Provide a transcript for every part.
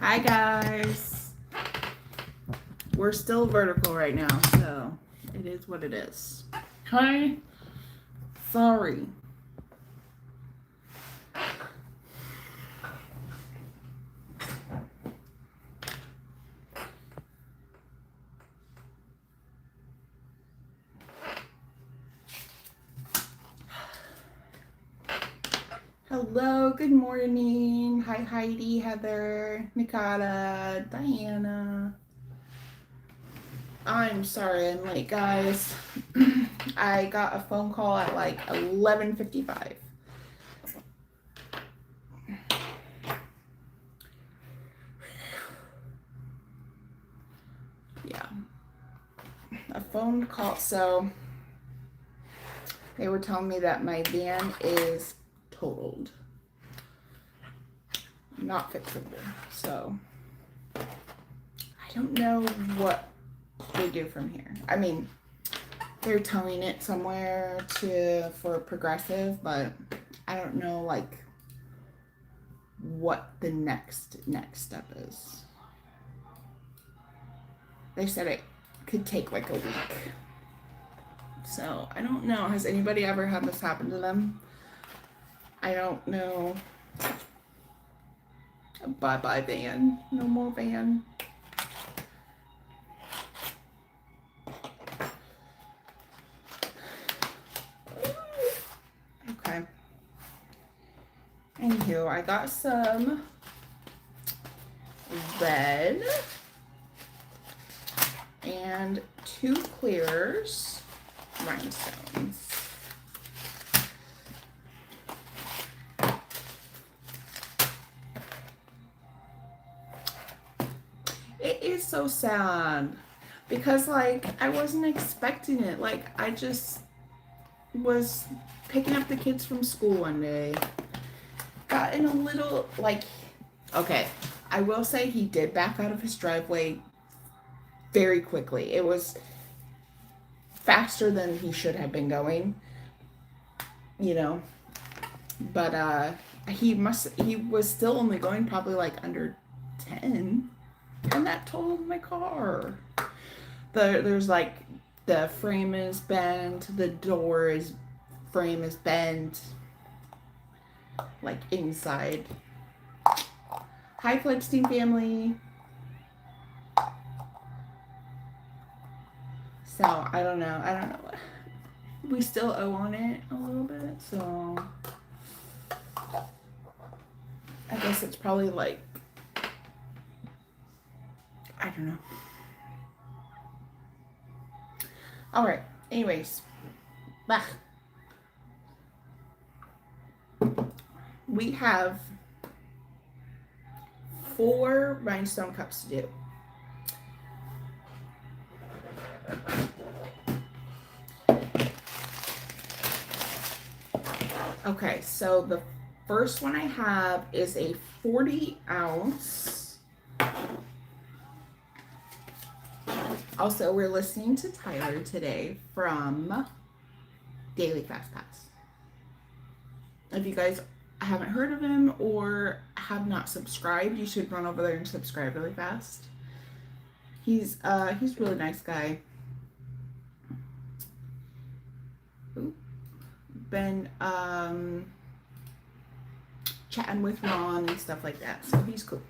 Hi guys. We're still vertical right now, so it is what it is. Hi. Sorry. Hello, good morning. Hi Heidi, Heather, Nikata, Diana. I'm sorry I'm late, guys. I got a phone call at like 11:55. Yeah. A phone call. So they were telling me that my van is totaled. Not fixable. So I don't know what they do from here. I mean, they're towing it somewhere for Progressive, but I don't know like what the next step is. They said it could take like a week. So I don't know. Has anybody ever had this happen to them? I don't know. Bye-bye van. No more van. Okay. Anywho, I got some red and 2 clears rhinestones. It is so sad because like I wasn't expecting it. Like I just was picking up the kids from school one day, got in a little like, okay, I will say he did back out of his driveway very quickly. It was faster than he should have been going, you know, but he was still only going probably like under 10, and that totaled my car. There's like the frame is bent, the frame is bent, like inside. Hi Fledstein family. So I don't know. We still owe on it a little bit, so I guess it's probably like, I don't know. All right. Anyways, we have 4 rhinestone cups to do. Okay, so the first one I have is a 40 ounce. Also, we're listening to Tyler today from Daily Fast Pass. If you guys haven't heard of him or have not subscribed, you should run over there and subscribe really fast. He's a really nice guy. Been chatting with Ron and stuff like that, so he's cool.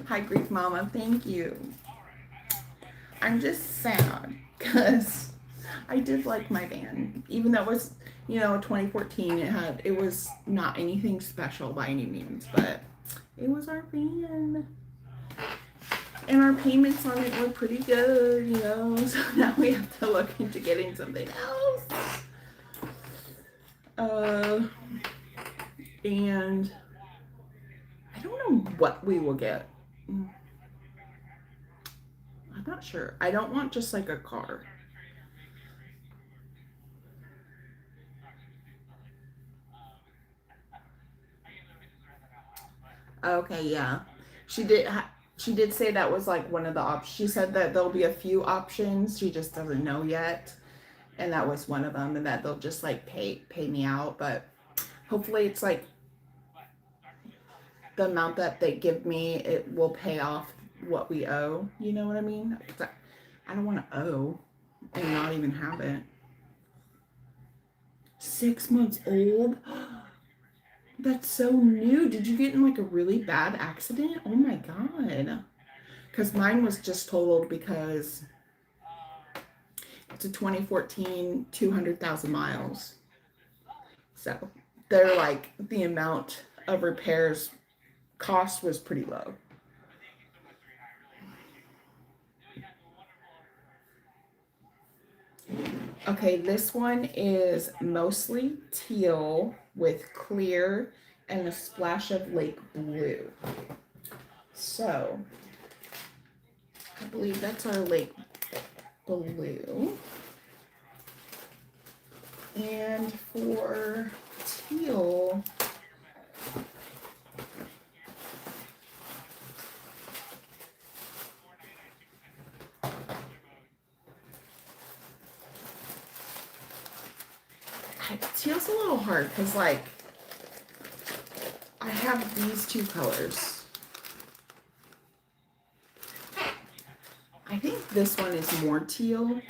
Hi Grief Mama, thank you. I'm just sad because I did like my van, even though it was, 2014. It was not anything special by any means, but it was our van, and our payments on it were pretty good, So now we have to look into getting something else. And I don't know what we will get. I'm not sure. I don't want just like a car. Okay, yeah. She did say that was like one of the options. She said that there'll be a few options. She just doesn't know yet. And that was one of them, and that they'll just like pay me out, but hopefully it's like the amount that they give me, it will pay off what we owe. You know what I mean? 'Cause I don't want to owe and not even have it. 6 months old? That's so new. Did you get in like a really bad accident? Oh my God. Because mine was just totaled because it's a 2014, 200,000 miles. So they're like, the amount of repairs cost was pretty low. Okay, this one is mostly teal with clear and a splash of lake blue. So I believe that's our lake blue. And for teal, teal's a little hard because like I have these two colors. I think this one is more teal.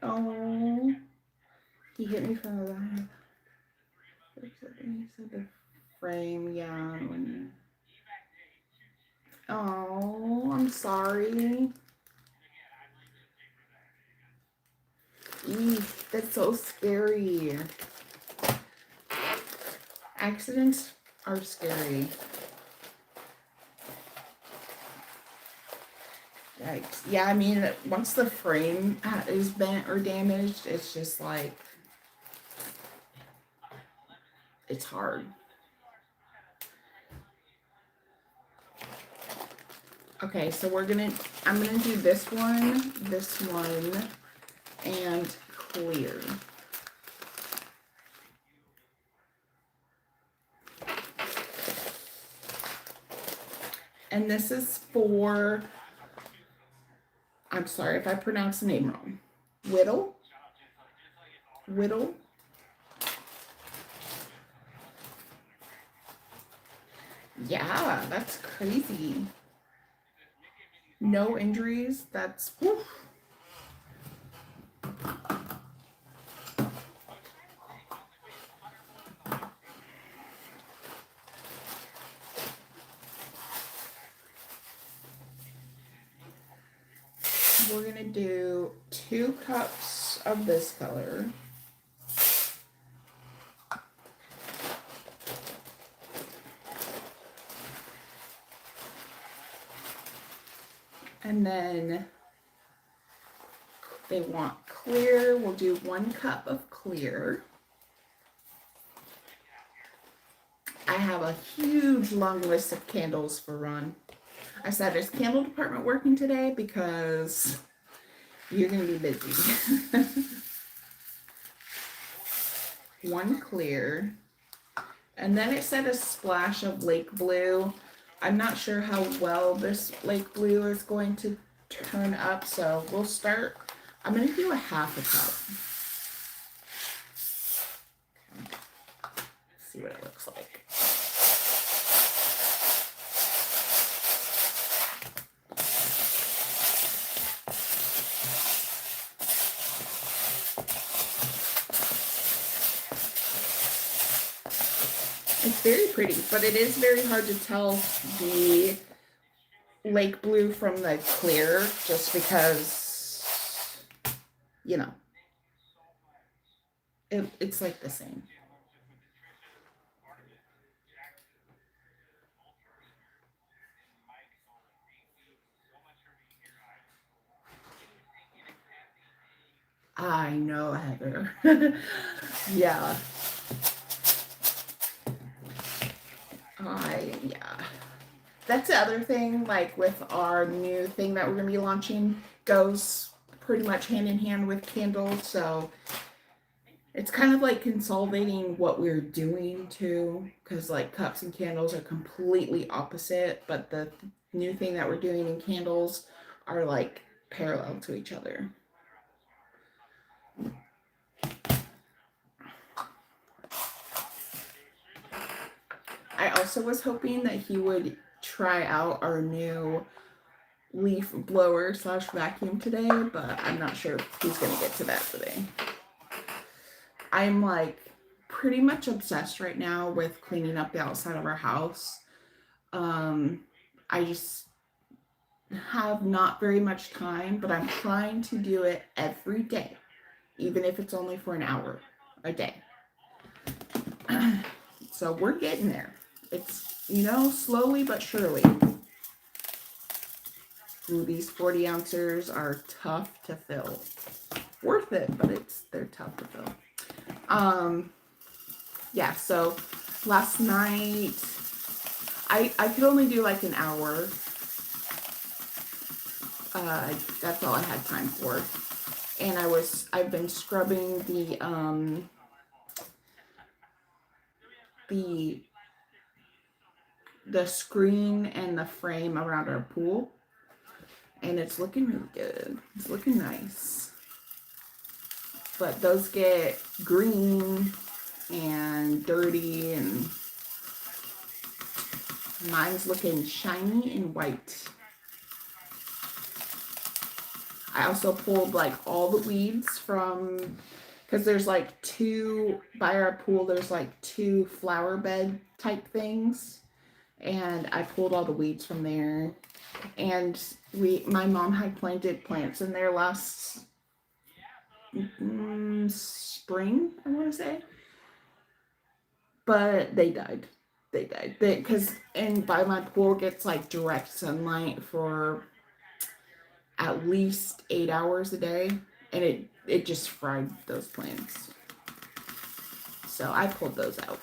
Oh, he hit me from the back. He said the frame, yeah. Oh, I'm sorry. Eek, that's so scary. Accidents are scary. Yikes. Yeah, I mean, once the frame is bent or damaged, it's just like, it's hard. Okay, so I'm gonna do this one, and clear. And this is for, I'm sorry if I pronounce the name wrong. Whittle. Yeah, that's crazy. No injuries. That's whew. We're gonna do 2 cups of this color. And then they want clear. We'll do 1 cup of clear. I have a huge long list of candles for Ron. I said, is candle department working today? Because you're going to be busy. 1 clear. And then it said a splash of lake blue. I'm not sure how well this lake blue is going to turn up, so we'll start. I'm going to do a 1/2 cup. Let's see what it looks like. It's very pretty, but it is very hard to tell the lake blue from the clear just because, you know, it's like the same. I know, Heather. Yeah. Yeah. That's the other thing, like with our new thing that we're going to be launching, goes pretty much hand in hand with candles. So it's kind of like consolidating what we're doing too, because like cups and candles are completely opposite, but the new thing that we're doing in candles are like parallel to each other. also was hoping that he would try out our new leaf blower slash vacuum today, but I'm not sure if he's gonna get to that today. I'm like pretty much obsessed right now with cleaning up the outside of our house. I just have not very much time, but I'm trying to do it every day, even if it's only for an hour a day. So we're getting there. It's, slowly but surely. Ooh, these 40 ounces are tough to fill. Worth it, but they're tough to fill. Yeah, so last night I could only do like an hour. That's all I had time for. And I've been scrubbing the screen and the frame around our pool. And it's looking really good. It's looking nice. But those get green and dirty, and mine's looking shiny and white. I also pulled like all the weeds from, because there's like by our pool, there's like 2 flower bed type things. And I pulled all the weeds from there. And my mom had planted plants in there last spring, I want to say. But they died. Because by my pool gets like direct sunlight for at least 8 hours a day, and it just fried those plants. So I pulled those out.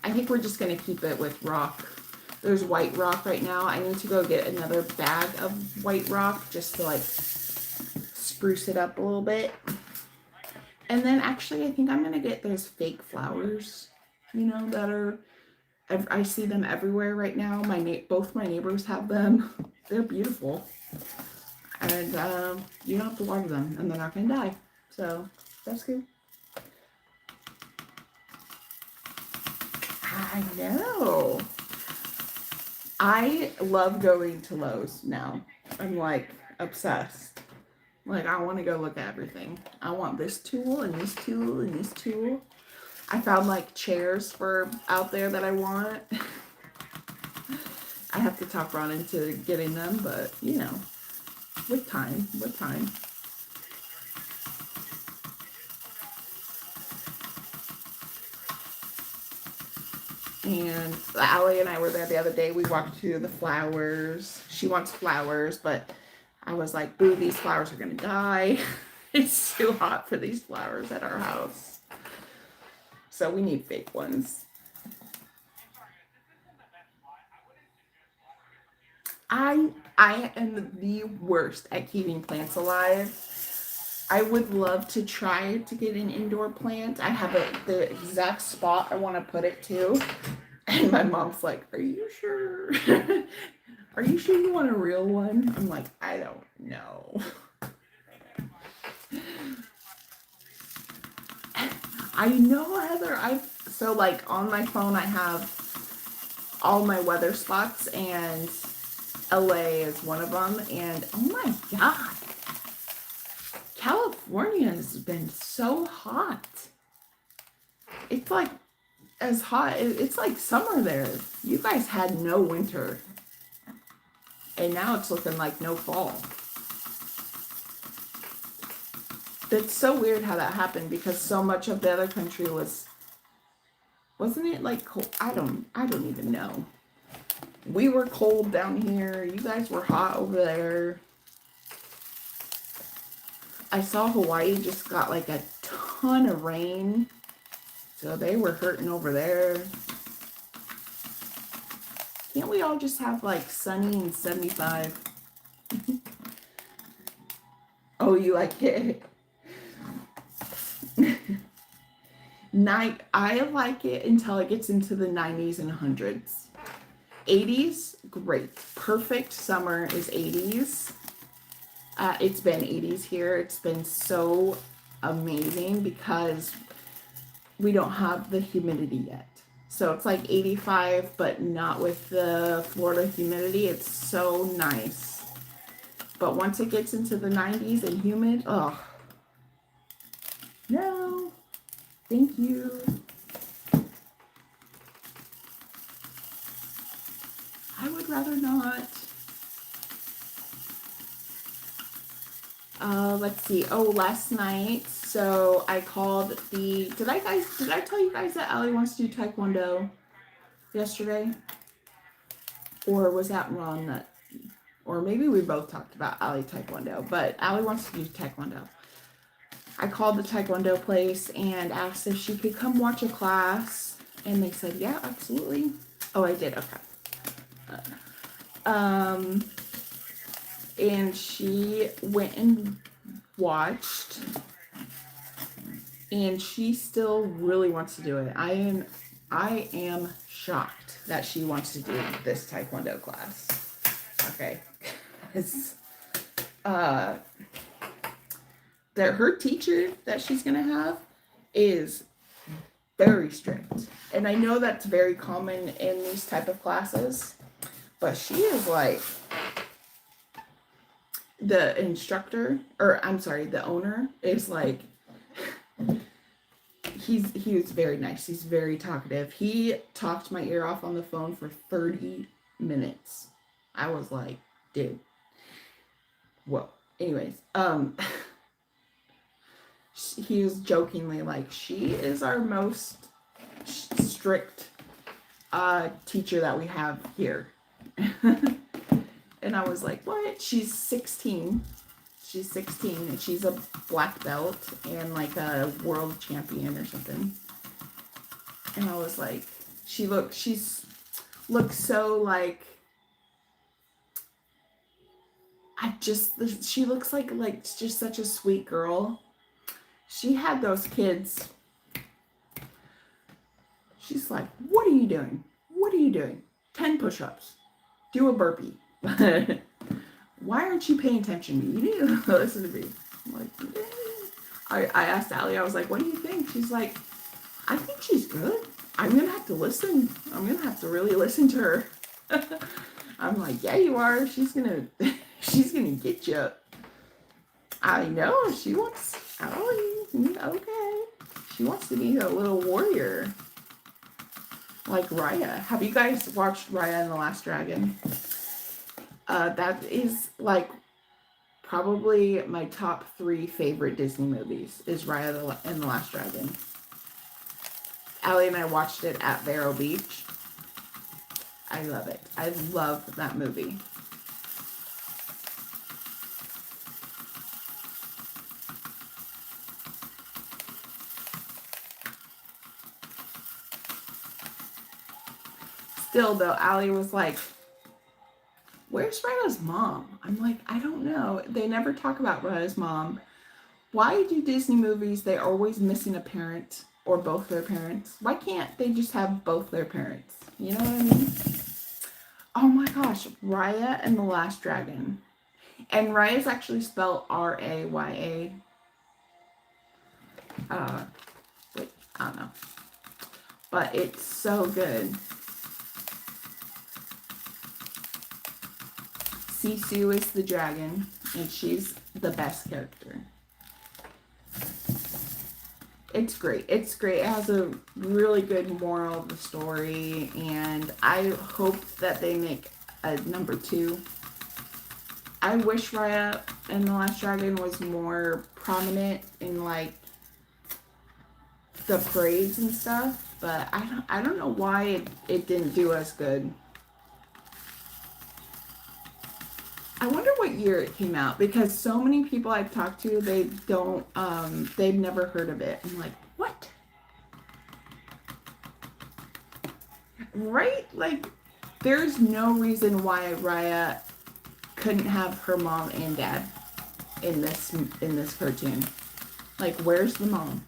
I think we're just gonna keep it with rock. There's white rock right now. I need to go get another bag of white rock just to like spruce it up a little bit. And then actually I think I'm gonna get those fake flowers, that are, I see them everywhere right now. Both my neighbors have them. They're beautiful. And you don't have to water them, and they're not gonna die. So that's good. I know. I love going to Lowe's now. I'm like obsessed. Like, I want to go look at everything. I want this tool and this tool and this tool. I found like chairs for out there that I want. I have to talk Ron into getting them, but with time. And Allie and I were there the other day. We walked through the flowers. She wants flowers, but I was like, boo, these flowers are gonna die. It's too hot for these flowers at our house. So we need fake ones. I am the worst at keeping plants alive. I would love to try to get an indoor plant. I have the exact spot I want to put it to. And my mom's like, are you sure? Are you sure you want a real one? I'm like, I don't know. I know, Heather. So like on my phone I have all my weather spots, and LA is one of them. And oh my God, California has been so hot. It's like as hot. It's like summer there. You guys had no winter. And now it's looking like no fall. It's so weird how that happened, because so much of the other country wasn't it like cold? I don't even know. We were cold down here. You guys were hot over there. I saw Hawaii just got like a ton of rain. So they were hurting over there. Can't we all just have like sunny and 75? Oh, you like it? I like it until it gets into the 90s and 100s. 80s, great. Perfect summer is 80s. It's been 80s here. It's been so amazing because we don't have the humidity yet. So it's like 85, but not with the Florida humidity. It's so nice. But once it gets into the 90s and humid, oh, no, thank you. I would rather not. Let's see. Oh, last night, so I called the, did I tell you guys that Allie wants to do Taekwondo yesterday? Or was that wrong? That, or maybe we both talked about Allie Taekwondo, but Allie wants to do Taekwondo. I called the Taekwondo place and asked if she could come watch a class, and they said, yeah, absolutely. Oh, I did, okay. And she went and watched, and she still really wants to do it. I am shocked that she wants to do this Taekwondo class. Okay. It's, her teacher that she's gonna have is very strict, and I know that's very common in these type of classes, but she is like, the instructor, or I'm sorry, the owner is like, he was very nice. He's very talkative. He talked my ear off on the phone for 30 minutes. I was like, dude. Well, anyways, he was jokingly like, she is our most strict teacher that we have here. And I was like, what? She's 16. She's 16 and she's a black belt and like a world champion or something. And I was like, she looks so like, she looks like just such a sweet girl. She had those kids. She's like, what are you doing? What are you doing? 10 push-ups. Do a burpee. Why aren't you paying attention to me? You need to listen to me. I'm like, eh. I asked Allie, I was like, what do you think? She's like, I think she's good. I'm going to have to listen. I'm going to have to really listen to her. I'm like, yeah, you are. She's going to get you. I know. She wants, Allie, okay. She wants to be a little warrior. Like Raya. Have you guys watched Raya and the Last Dragon? That is like probably my top 3 favorite Disney movies is Raya and the Last Dragon. Allie and I watched it at Vero Beach. I love it. I love that movie. Still though, Allie was like, where's Raya's mom? I'm like, I don't know. They never talk about Raya's mom. Why do Disney movies, they're always missing a parent or both their parents? Why can't they just have both their parents? You know what I mean? Oh my gosh, Raya and the Last Dragon. And Raya is actually spelled R-A-Y-A. Wait, I don't know. But it's so good. Sisu is the dragon, and she's the best character. It's great. It's great. It has a really good moral of the story, and I hope that they make a number 2. I wish Raya and the Last Dragon was more prominent in like the parades and stuff, but I don't know why it didn't do as good. I wonder what year it came out, because so many people I've talked to, they've never heard of it. I'm like, what? Right? Like, there's no reason why Raya couldn't have her mom and dad in this cartoon. Like, where's the mom?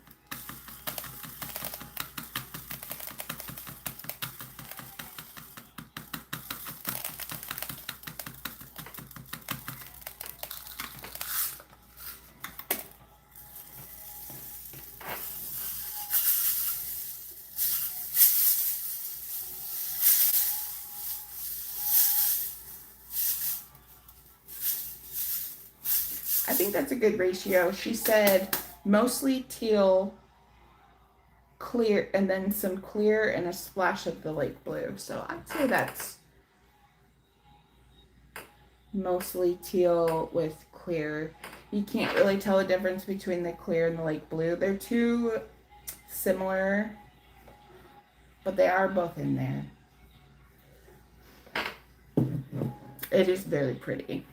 think that's a good ratio. She said mostly teal, clear, and then some clear and a splash of the light blue. So I'd say that's mostly teal with clear. You can't really tell the difference between the clear and the light blue. They're too similar, but they are both in there. It is very pretty.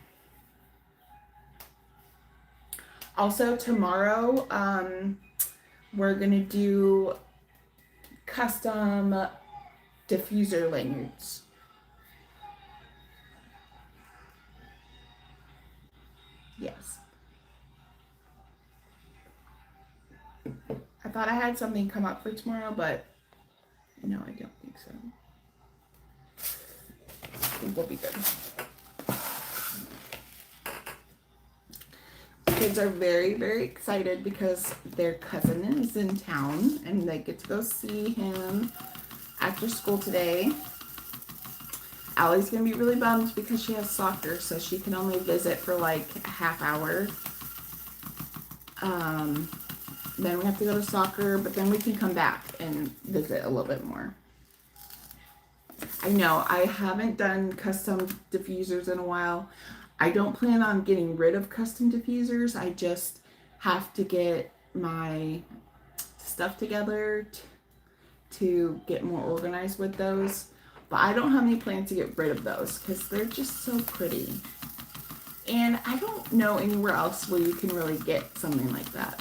Also tomorrow, we're gonna do custom diffuser lanyards. Yes. I thought I had something come up for tomorrow, but no, I don't think so. I think we'll be good. Kids are very, very excited because their cousin is in town and they get to go see him after school today. Allie's gonna be really bummed because she has soccer, so she can only visit for like a half hour. Then we have to go to soccer, but then we can come back and visit a little bit more. I know I haven't done custom diffusers in a while. I don't plan on getting rid of custom diffusers. I just have to get my stuff together to get more organized with those. But I don't have any plans to get rid of those because they're just so pretty. And I don't know anywhere else where you can really get something like that.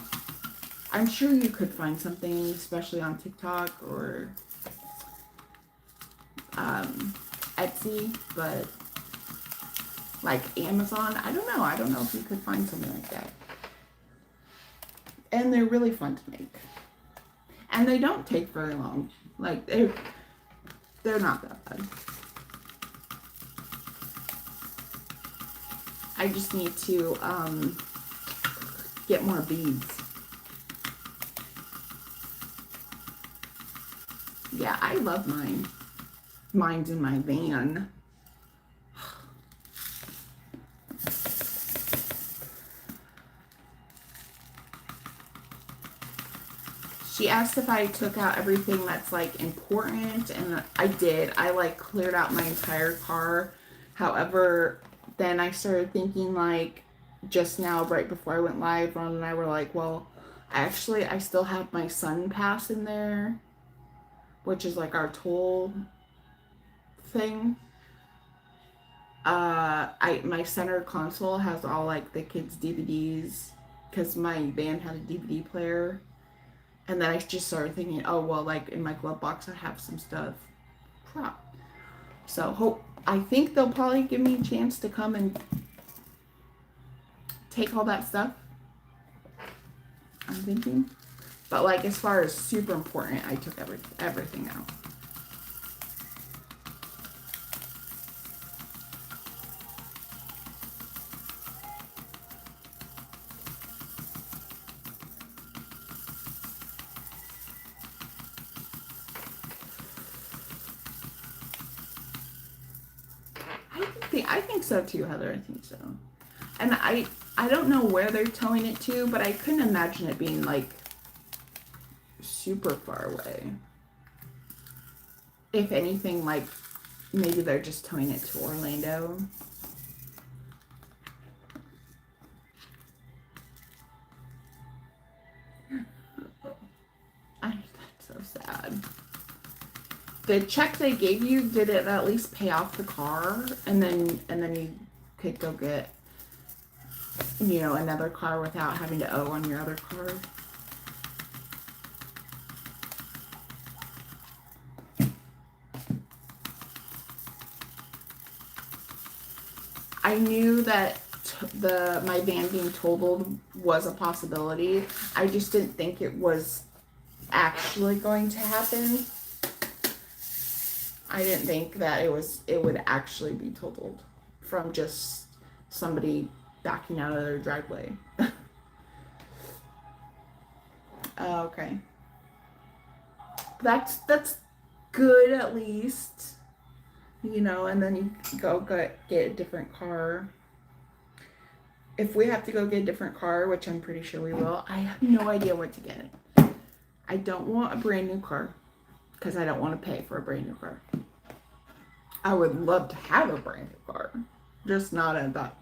I'm sure you could find something, especially on TikTok or Etsy, but like Amazon, I don't know. I don't know if you could find something like that. And they're really fun to make. And they don't take very long. Like they're not that bad. I just need to get more beads. Yeah, I love mine. Mine's in my van. She asked if I took out everything that's like important, and I did. I like cleared out my entire car. However, then I started thinking like just now, right before I went live, Ron and I were like, well, actually I still have my Sun Pass in there, which is like our toll thing. My center console has all like the kids' DVDs because my van had a DVD player. And then I just started thinking, oh, well, like in my glove box, I have some stuff. Crap. So I think they'll probably give me a chance to come and take all that stuff. I'm thinking. But like as far as super important, I took everything out. I think so too, Heather. I think so. And I don't know where they're towing it to, but I couldn't imagine it being like super far away. If anything, like maybe they're just towing it to Orlando. That's so sad. The check they gave you, did it at least pay off the car, and then you could go get, you know, another car without having to owe on your other car? I knew that my van being totaled was a possibility. I just didn't think it was actually going to happen. I didn't think that it would actually be totaled from just somebody backing out of their driveway. Okay. That's good at least. You know, and then you go get a different car. if we have to go get a different car, which I'm pretty sure we will, I have no idea what to get. I don't want a brand new car because I don't want to pay for a brand new car. I would love to have a brand new car, just not at that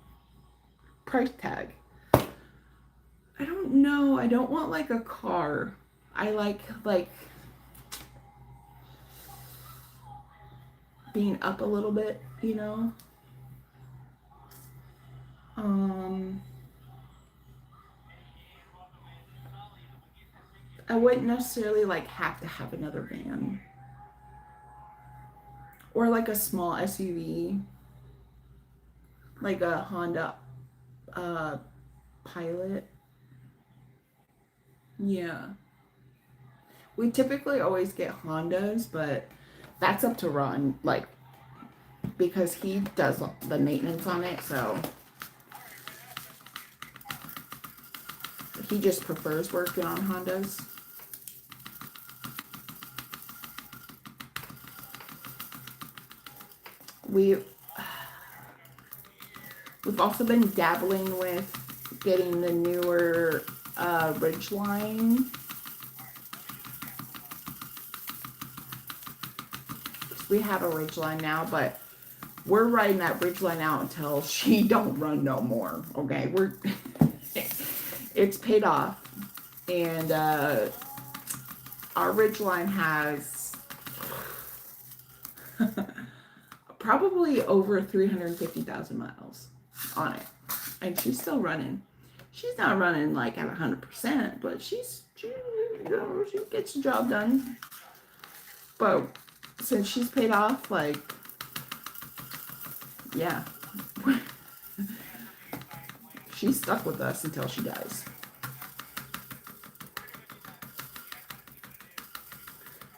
price tag. I don't know. I don't want like a car. I like being up a little bit, you know. I wouldn't necessarily like have to have another van or like a small SUV, like a Honda uh Pilot. Yeah. We typically always get Hondas, but that's up to Ron, like because he does the maintenance on it, so he just prefers working on Hondas. We've also been dabbling with getting the newer Ridgeline. We have a Ridgeline now, but we're riding that Ridgeline out until she don't run no more. Okay, it's paid off, and our Ridgeline has probably over 350,000 miles on it, and she's still running. She's not running like at 100%, but she gets the job done. But since she's paid off, like, yeah, she's stuck with us until she dies.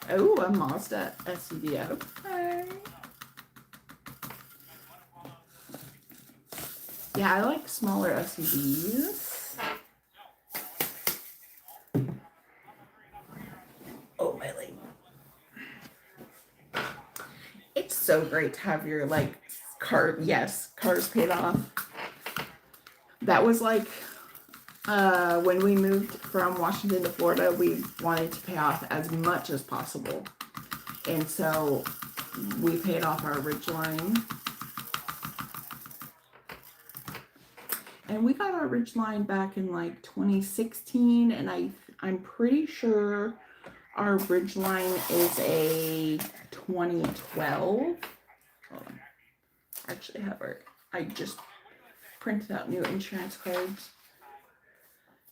Oh, a Mazda SUV. Okay. Yeah, I like smaller SUVs. Oh, my leg. It's so great to have your like cars paid off. That was like when we moved from Washington to Florida, we wanted to pay off as much as possible. And so we paid off our Ridgeline. And we got our Ridgeline back in like 2016, and I'm pretty sure our Ridgeline is a 2012. Hold on. Actually, I just printed out new insurance cards.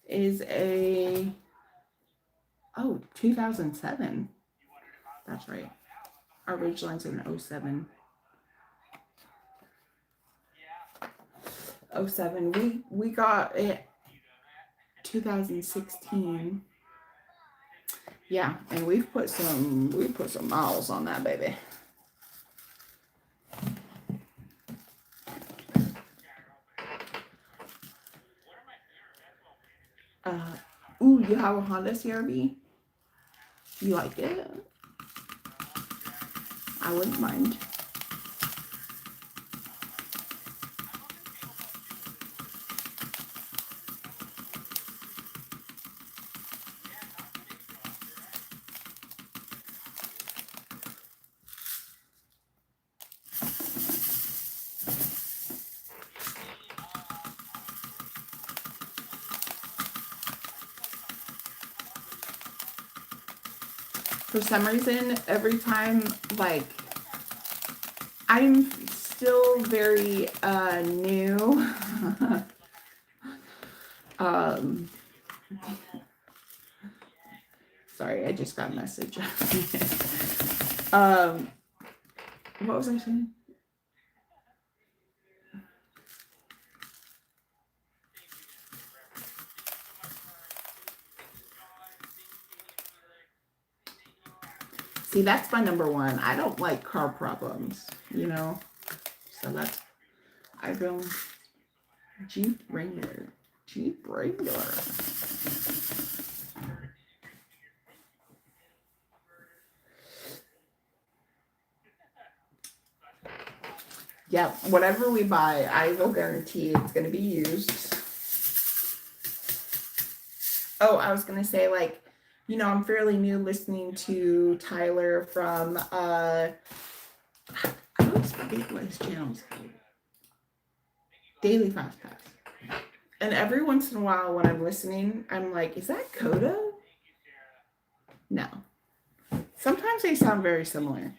Is a 2007. That's right. Our Ridgeline's in 07. 07. We got it 2016. Yeah, and we put some miles on that baby. Ooh, you have a Honda CRV? You like it? I wouldn't mind. For some reason, every time, like, I'm still very new. Sorry, I just got a message. What was I saying? See, that's my number one. I don't like car problems, you know? So I go Jeep Wrangler. Jeep Wrangler. Yeah, whatever we buy, I will guarantee it's going to be used. Oh, I was gonna say, like, I'm fairly new listening to Tyler from I always forget what his channel's called. Daily Fast Pass. And every once in a while when I'm listening, I'm like, is that Coda? No. Sometimes they sound very similar.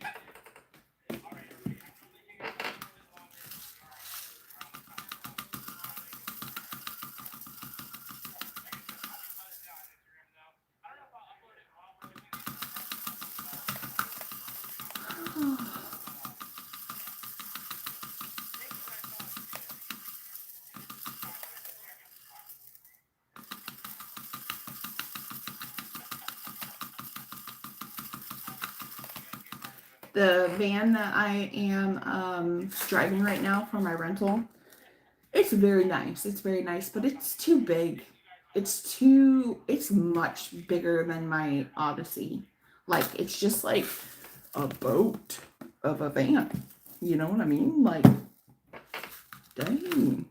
The van that I am driving right now for my rental, it's very nice. It's very nice, but it's too big. It's much bigger than my Odyssey. Like, it's just like a boat of a van. You know what I mean? Like, dang,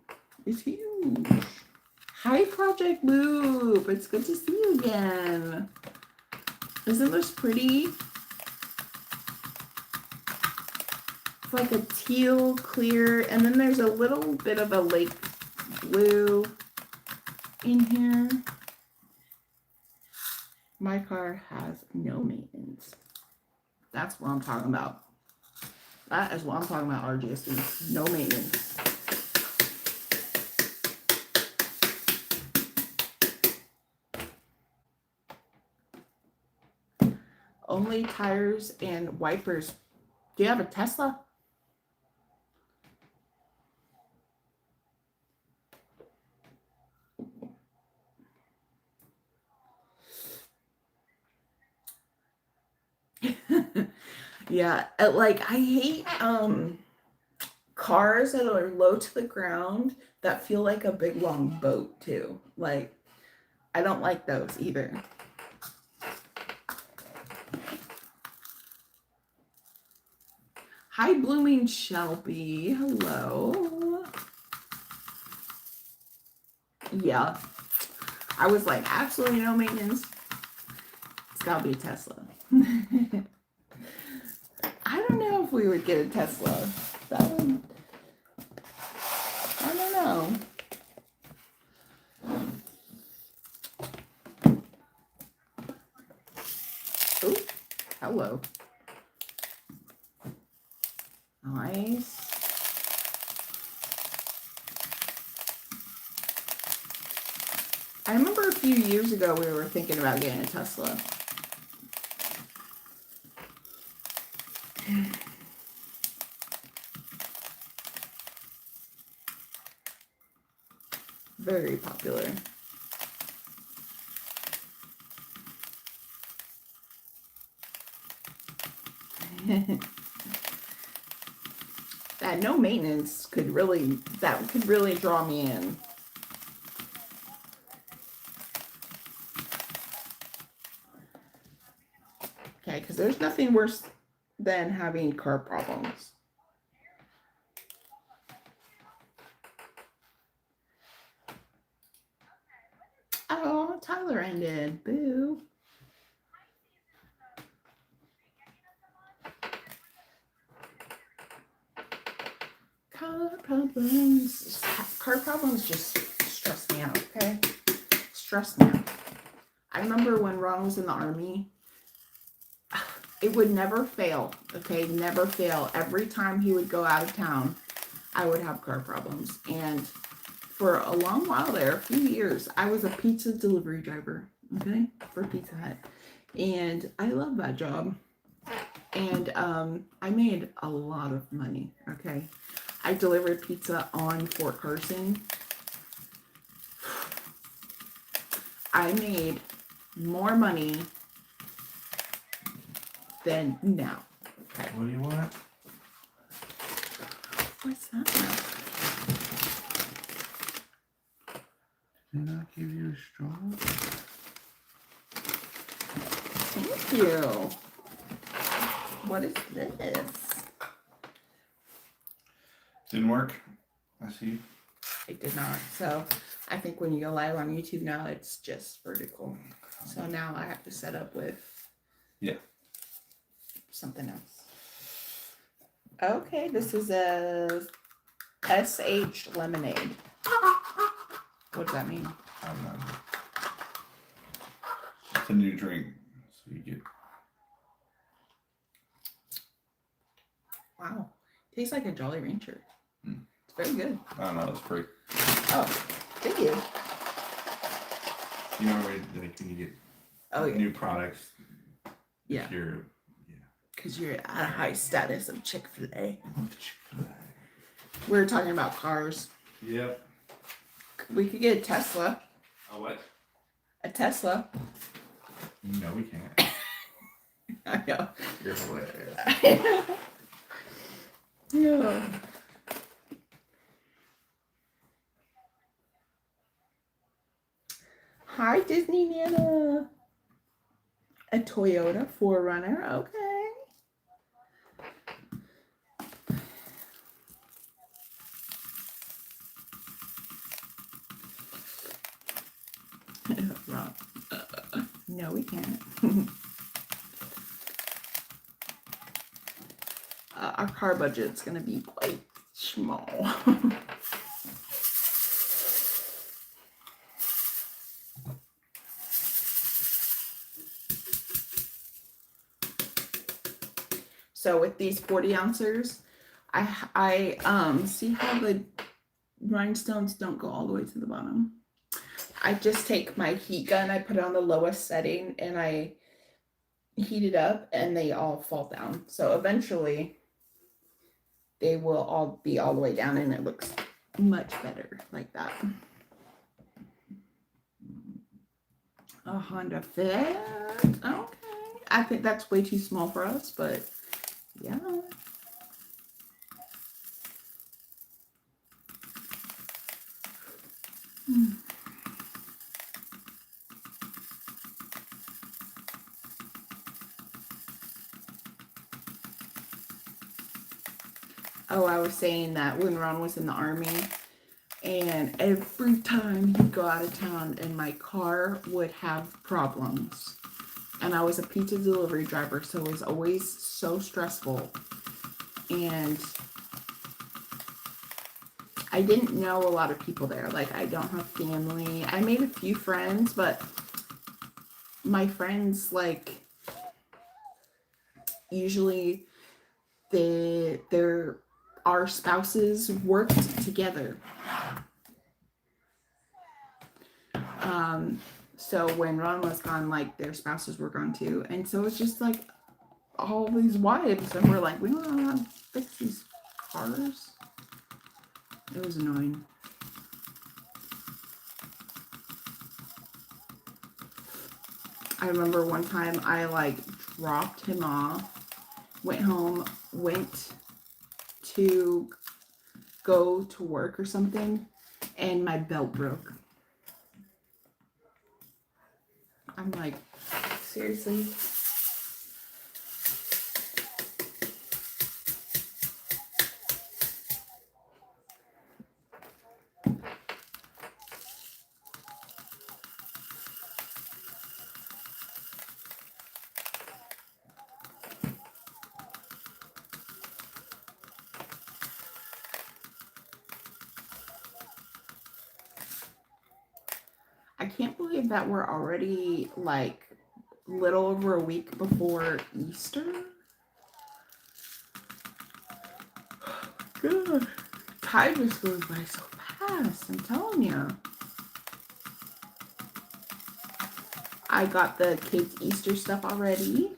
it's huge. Hi, Project Loop. It's good to see you again. Isn't this pretty? It's like a teal clear, and then there's a little bit of a lake blue in here. My car has no maintenance. That's what I'm talking about. That is what I'm talking about, RGSD. No maintenance. Only tires and wipers. Do you have a Tesla? Yeah, like, I hate cars that are low to the ground that feel like a big long boat too. Like, I don't like those either. Hi, Blooming Shelby. Hello. Yeah. I was like, absolutely no maintenance. It's gotta be a Tesla. I don't know if we would get a Tesla. That one, I don't know. Oh, hello. Nice. I remember a few years ago we were thinking about getting a Tesla. Very popular. That no maintenance could really draw me in. Okay, because there's nothing worse than having car problems. Oh, Tyler ended. Boo. Car problems just stress me out, okay? Stress me out. I remember when Ron was in the Army, it would never fail, okay? Never fail. Every time he would go out of town, I would have car problems. And for a long while there, a few years, I was a pizza delivery driver, okay? For Pizza Hut. And I love that job. And I made a lot of money, okay? I delivered pizza on Fort Carson. I made more money than now. Okay. What do you want? What's that? Did they not give you a straw? Thank you. What is this? Didn't work. I see. It did not. So I think when you go live on YouTube now, it's just vertical. So now I have to set up with something else. Okay, this is a SH lemonade. What does that mean? I don't know. It's a new drink, so you get. Wow, tastes like a Jolly Rancher. Mm. It's very good. I don't know. It's free. Oh, thank you. You know, like when you get new products. Yeah. Because you're at a high status of Chick-fil-A. We were talking about cars. Yep. We could get a Tesla. A what? A Tesla. No, we can't. I know. You're hilarious. No. Hi, Disney Nana. A Toyota 4Runner. Okay. No, we can't. Our car budget's gonna be quite small. So with these 40 ounces, I see how the rhinestones don't go all the way to the bottom. I just take my heat gun, I put it on the lowest setting, and I heat it up, and they all fall down. So eventually, they will all be all the way down, and it looks much better like that. A Honda Fit. Okay. I think that's way too small for us, but yeah. Oh, I was saying that when Ron was in the Army, and every time he'd go out of town and my car would have problems. And I was a pizza delivery driver, so it was always so stressful. And I didn't know a lot of people there. Like, I don't have family. I made a few friends, but my friends, like, usually our spouses worked together. So when Ron was gone, like, their spouses were gone too. And so it's just like all these wives, and we're like, we don't know how to fix these cars. It was annoying. I remember one time I like dropped him off, went home, went to go to work or something, and my belt broke. I'm like, seriously? I can't believe that we're already like little over a week before Easter. God, time just goes by so fast. I'm telling you. I got the kids' Easter stuff already.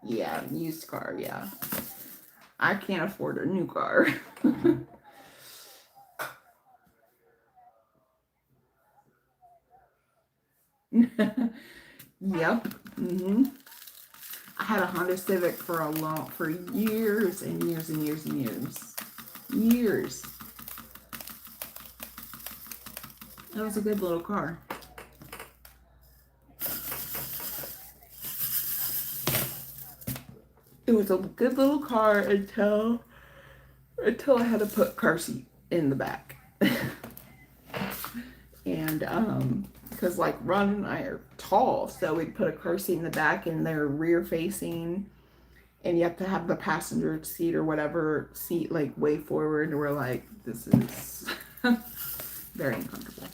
Yeah, used car. Yeah, I can't afford a new car. Yep. I had a Honda Civic for years and years and years and years. Years. That was a good little car. It was a good little car until I had to put car seat in the back. And because like Ron and I are tall, so we'd put a car seat in the back and they're rear facing, and you have to have the passenger seat or whatever seat like way forward. And we're like, this is very uncomfortable.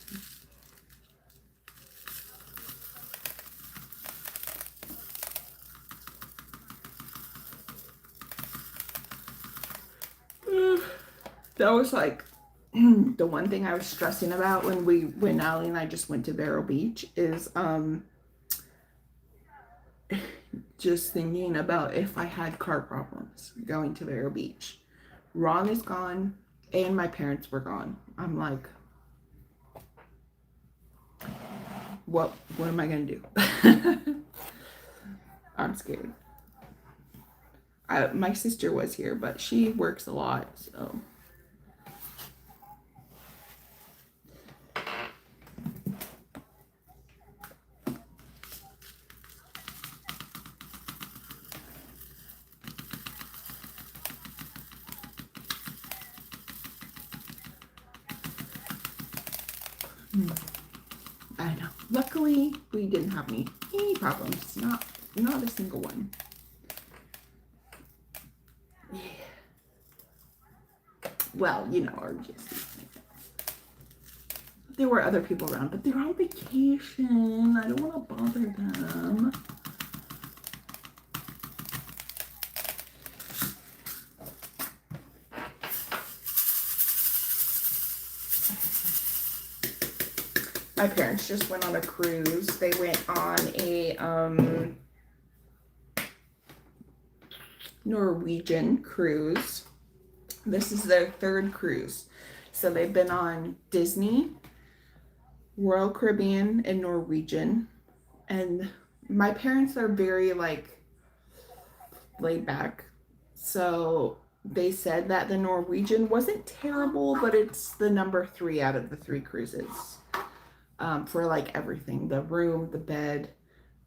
That was like the one thing I was stressing about when Allie and I just went to Vero Beach is just thinking about if I had car problems going to Vero Beach. Ron is gone and my parents were gone. I'm like, what am I gonna do? I'm scared. My sister was here, but she works a lot, so. I know. Luckily, we didn't have any problems. Not a single one. Yeah. Well, our GSD. There were other people around, but they're on vacation. I don't want to bother them. My parents just went on a cruise. They went on a Norwegian cruise. This is their third cruise. So they've been on Disney, Royal Caribbean, and Norwegian. And my parents are very like laid back. So they said that the Norwegian wasn't terrible, but it's the number 3 out of the 3 cruises. For like everything, the room, the bed,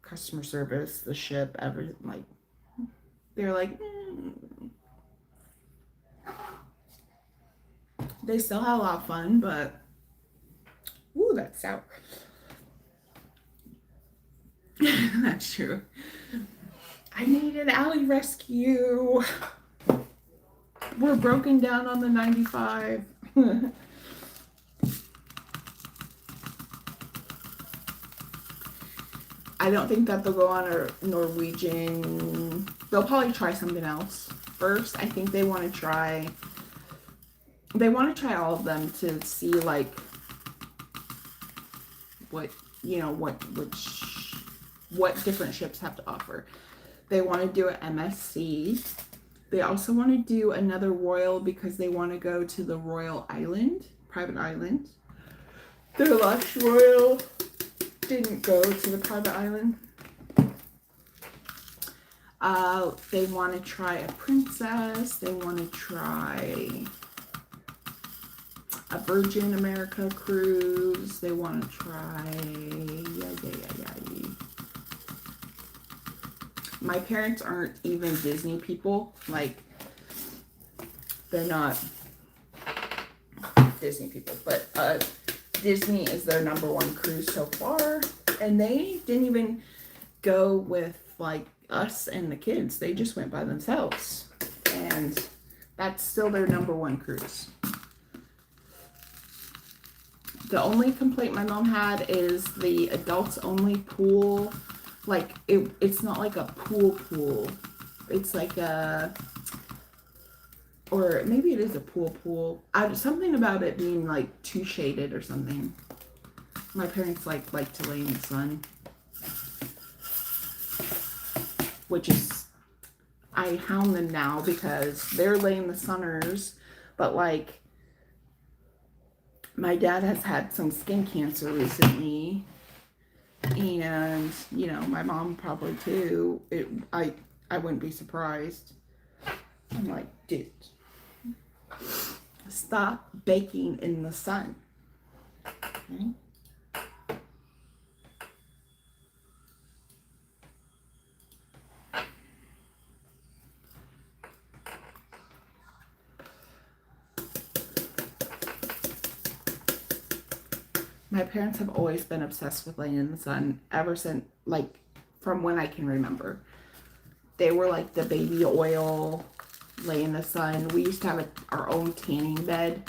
customer service, the ship, everything. Like they're like, They still had a lot of fun, but ooh, that's sour. That's true. I need an alley rescue. We're broken down on the 95. I don't think that they'll go on a Norwegian. They'll probably try something else first. I think they want to try all of them to see like what different ships have to offer. They want to do an MSC. They also want to do another Royal because they want to go to the Royal Island, private island. Their last Royal didn't go to the private island. They want to try a Princess. They want to try a Virgin America cruise. They want to try. My parents aren't even Disney people. Like, they're not Disney people, but Disney is their number 1 cruise so far, and they didn't even go with like us and the kids. They just went by themselves, and that's still their number 1 cruise. The only complaint my mom had is the adults only pool. Like it's not like a pool. It's like or maybe it is a pool. Something about it being like too shaded or something. My parents like to lay in the sun, which is, I hound them now because they're laying the sunners, but like my dad has had some skin cancer recently, and my mom probably too. I wouldn't be surprised. I'm like, dude, stop baking in the sun. Okay? My parents have always been obsessed with laying in the sun ever since, like, from when I can remember. They were like the baby oil, lay in the sun. We used to have our own tanning bed,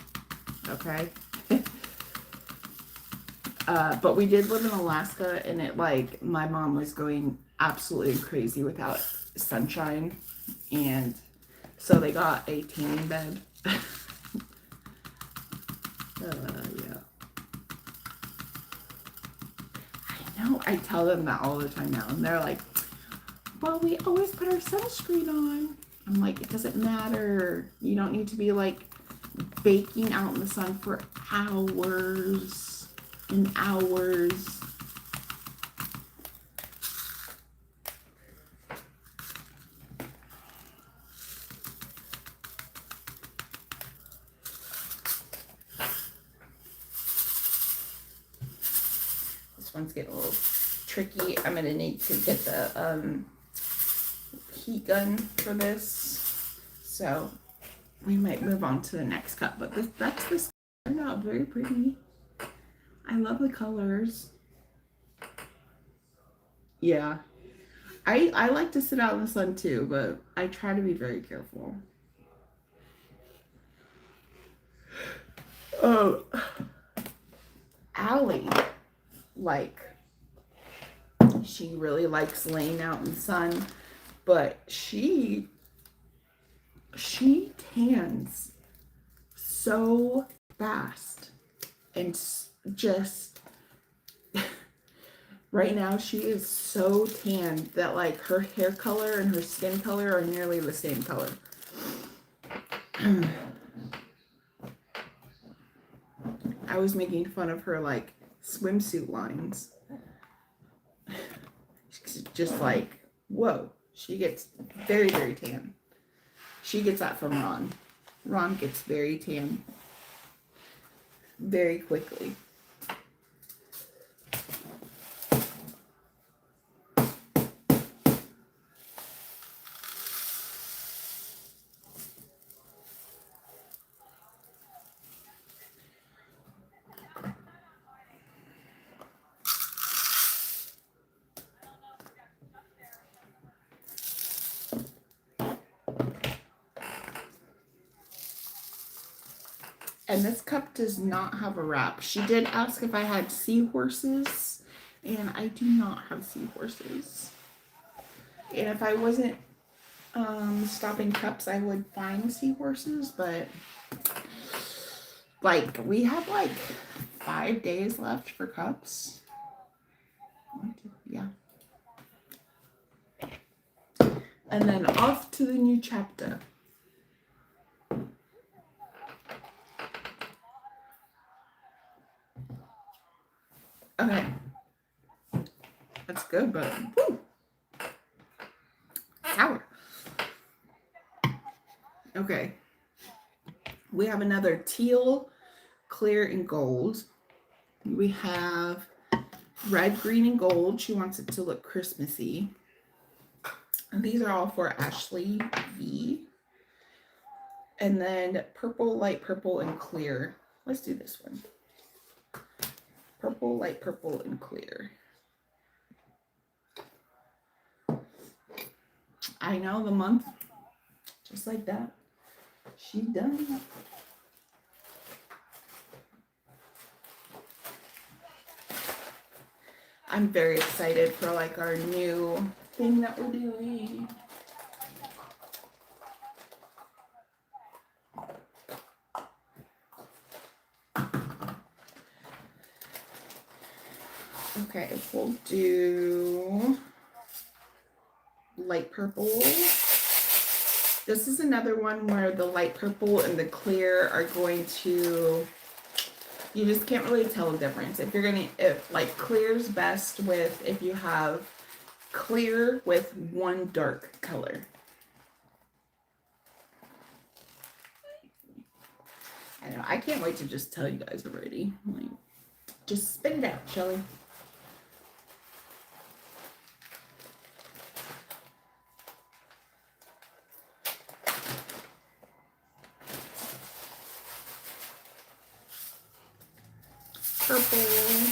okay? But we did live in Alaska, and it, like, my mom was going absolutely crazy without sunshine, and so they got a tanning bed. Yeah. I know, I tell them that all the time now, and they're like, well, we always put our sunscreen on. I'm like, it doesn't matter. You don't need to be, like, baking out in the sun for hours and hours. This one's getting a little tricky. I'm gonna need to get the heat gun for this, so we might move on to the next cup. But that's this turned out very pretty. I love the colors. Yeah, I like to sit out in the sun too, but I try to be very careful. Oh, Allie, like, she really likes laying out in the sun, but she tans so fast, and just right now she is so tanned that, like, her hair color and her skin color are nearly the same color. I was making fun of her, like, swimsuit lines. Just like, whoa, she gets very, very tan. She gets that from Ron. Ron gets very tan very quickly. And this cup does not have a wrap. She did ask if I had seahorses, and I do not have seahorses. And if I wasn't stopping cups, I would find seahorses, but, like, we have like 5 days left for cups. Yeah. And then off to the new chapter. Okay. That's good, but whew, sour. Okay. We have another teal, clear, and gold. We have red, green, and gold. She wants it to look Christmassy. And these are all for Ashley V. And then purple, light purple, and clear. Let's do this one. Purple, light purple, and clear. I know, the month, just like that. She done it. I'm very excited for, like, our new thing that we're doing. Okay, we'll do light purple. This is another one where the light purple and the clear are going to, you just can't really tell the difference. If you're gonna, if, like, clear's best with, if you have clear with one dark color. I know, I can't wait to just tell you guys already. Like, just spit it out, Shelly. Purple.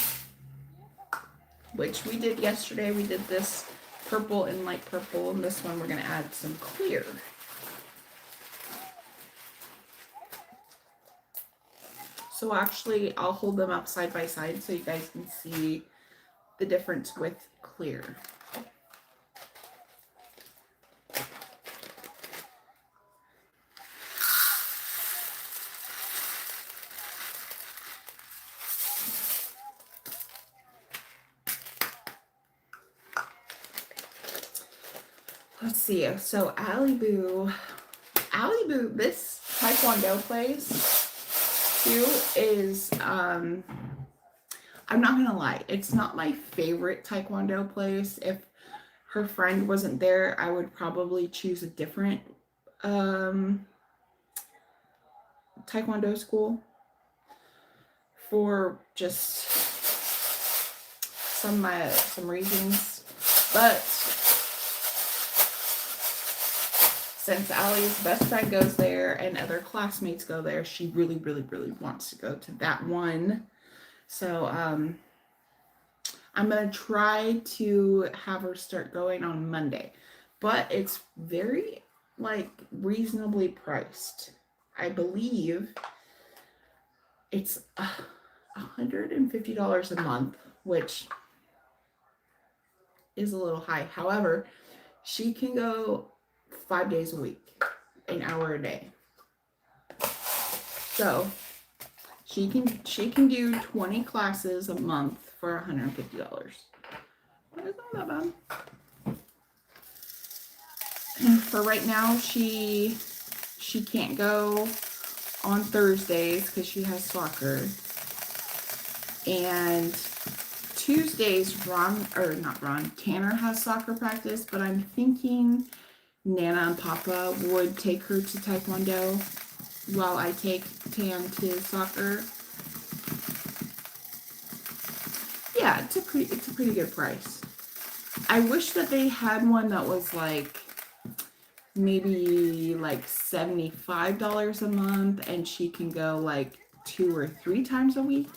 which we did yesterday. We did this purple and light purple, and this one we're going to add some clear. So actually, I'll hold them up side by side so you guys can see the difference with clear. Let's see. So Aliboo, this Taekwondo place too is, I'm not gonna lie, it's not my favorite Taekwondo place. If her friend wasn't there, I would probably choose a different Taekwondo school for just some reasons. But since Allie's best friend goes there and other classmates go there, she really, really, really wants to go to that one. So I'm going to try to have her start going on Monday. But it's very, like, reasonably priced. I believe it's $150 a month, which is a little high. However, she can go 5 days a week, an hour a day. So she can do 20 classes a month for $150. It's not that bad. And for right now, she can't go on Thursdays because she has soccer. And Tuesdays, Tanner has soccer practice, but I'm thinking Nana and Papa would take her to Taekwondo while I take Tan to soccer. Yeah, it's a pretty good price. I wish that they had one that was like maybe like $75 a month and she can go like 2 or 3 times a week,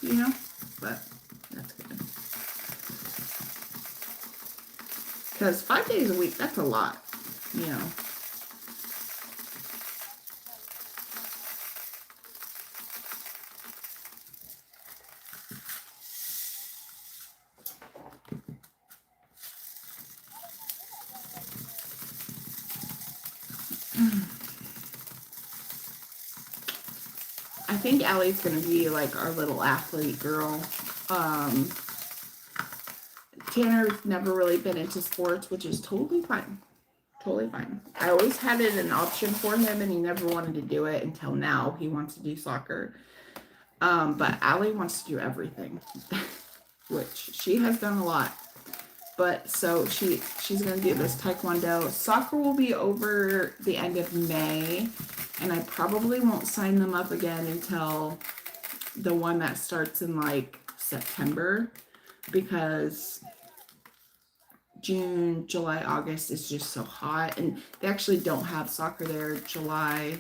you know, but that's good. Because 5 days a week, that's a lot, you know. I think Allie's going to be like our little athlete girl. Tanner's never really been into sports, which is totally fine. Totally fine. I always had it an option for him, and he never wanted to do it until now. He wants to do soccer. But Allie wants to do everything, which she has done a lot. But so she's going to do this Taekwondo. Soccer will be over the end of May, and I probably won't sign them up again until the one that starts in like September, because June, July, August is just so hot, and they actually don't have soccer there July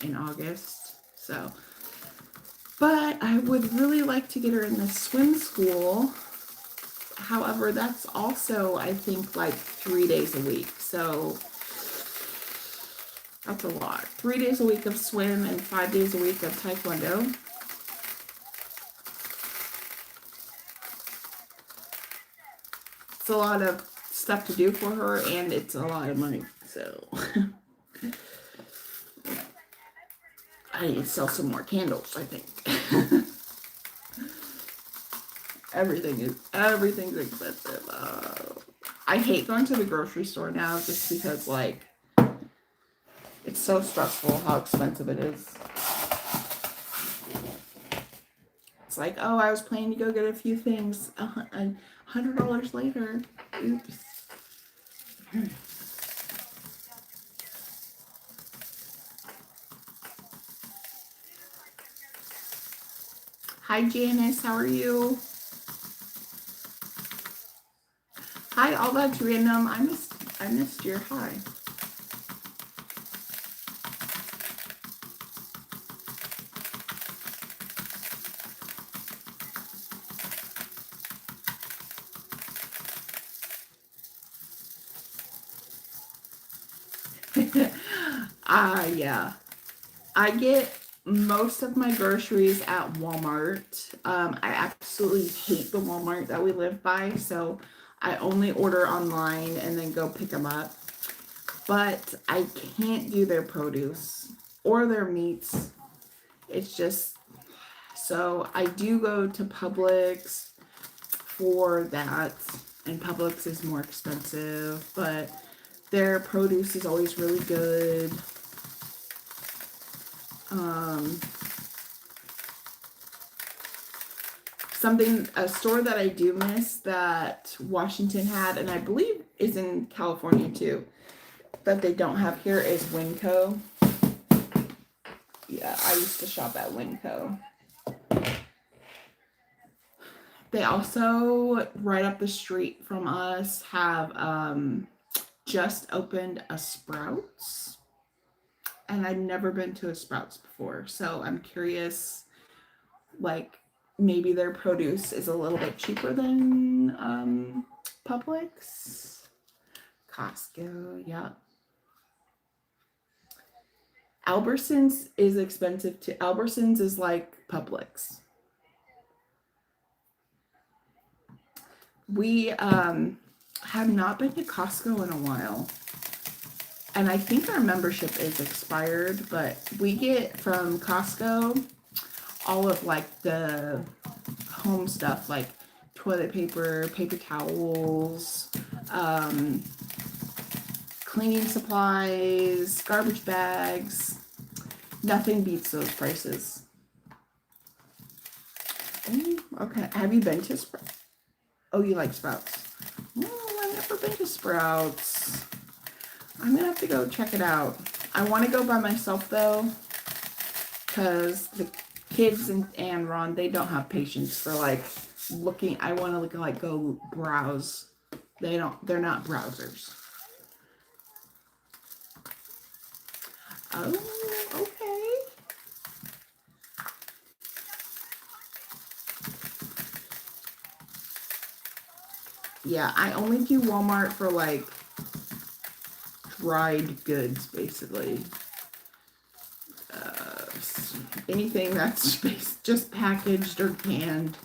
and August. So, but I would really like to get her in the swim school. However, that's also, I think, like 3 days a week. So that's a lot. 3 days a week of swim and 5 days a week of Taekwondo. It's a lot of stuff to do for her, and it's a lot of money. So I need to sell some more candles, I think. Everything's expensive. I hate going to the grocery store now just because, like, it's so stressful how expensive it is. It's like, oh, I was planning to go get a few things. $100 later. Oops. Hi, Janice. How are you? Hi, all that's random. I missed your hi. Yeah. I get most of my groceries at Walmart. I absolutely hate the Walmart that we live by, so I only order online and then go pick them up. But I can't do their produce or their meats. It's just, so I do go to Publix for that, and Publix is more expensive, but their produce is always really good. A store that I do miss that Washington had, and I believe is in California too, that they don't have here, is Winco. Yeah, I used to shop at Winco. They also, right up the street from us, have just opened a Sprouts. And I've never been to a Sprouts before. So I'm curious, like, maybe their produce is a little bit cheaper than Publix. Costco, yeah. Albertsons is expensive too. Albertsons is like Publix. We have not been to Costco in a while. And I think our membership is expired, but we get from Costco all of like the home stuff, like toilet paper, paper towels, cleaning supplies, garbage bags. Nothing beats those prices. Okay, have you been to Sprouts? Oh, you like Sprouts? No, I've never been to Sprouts. I'm gonna have to go check it out. I want to go by myself though, because the kids and Ron, they don't have patience for like looking. I want to like go browse. They're not browsers. Oh, okay. Yeah, I only do Walmart for like dried goods, basically. Anything that's just packaged or canned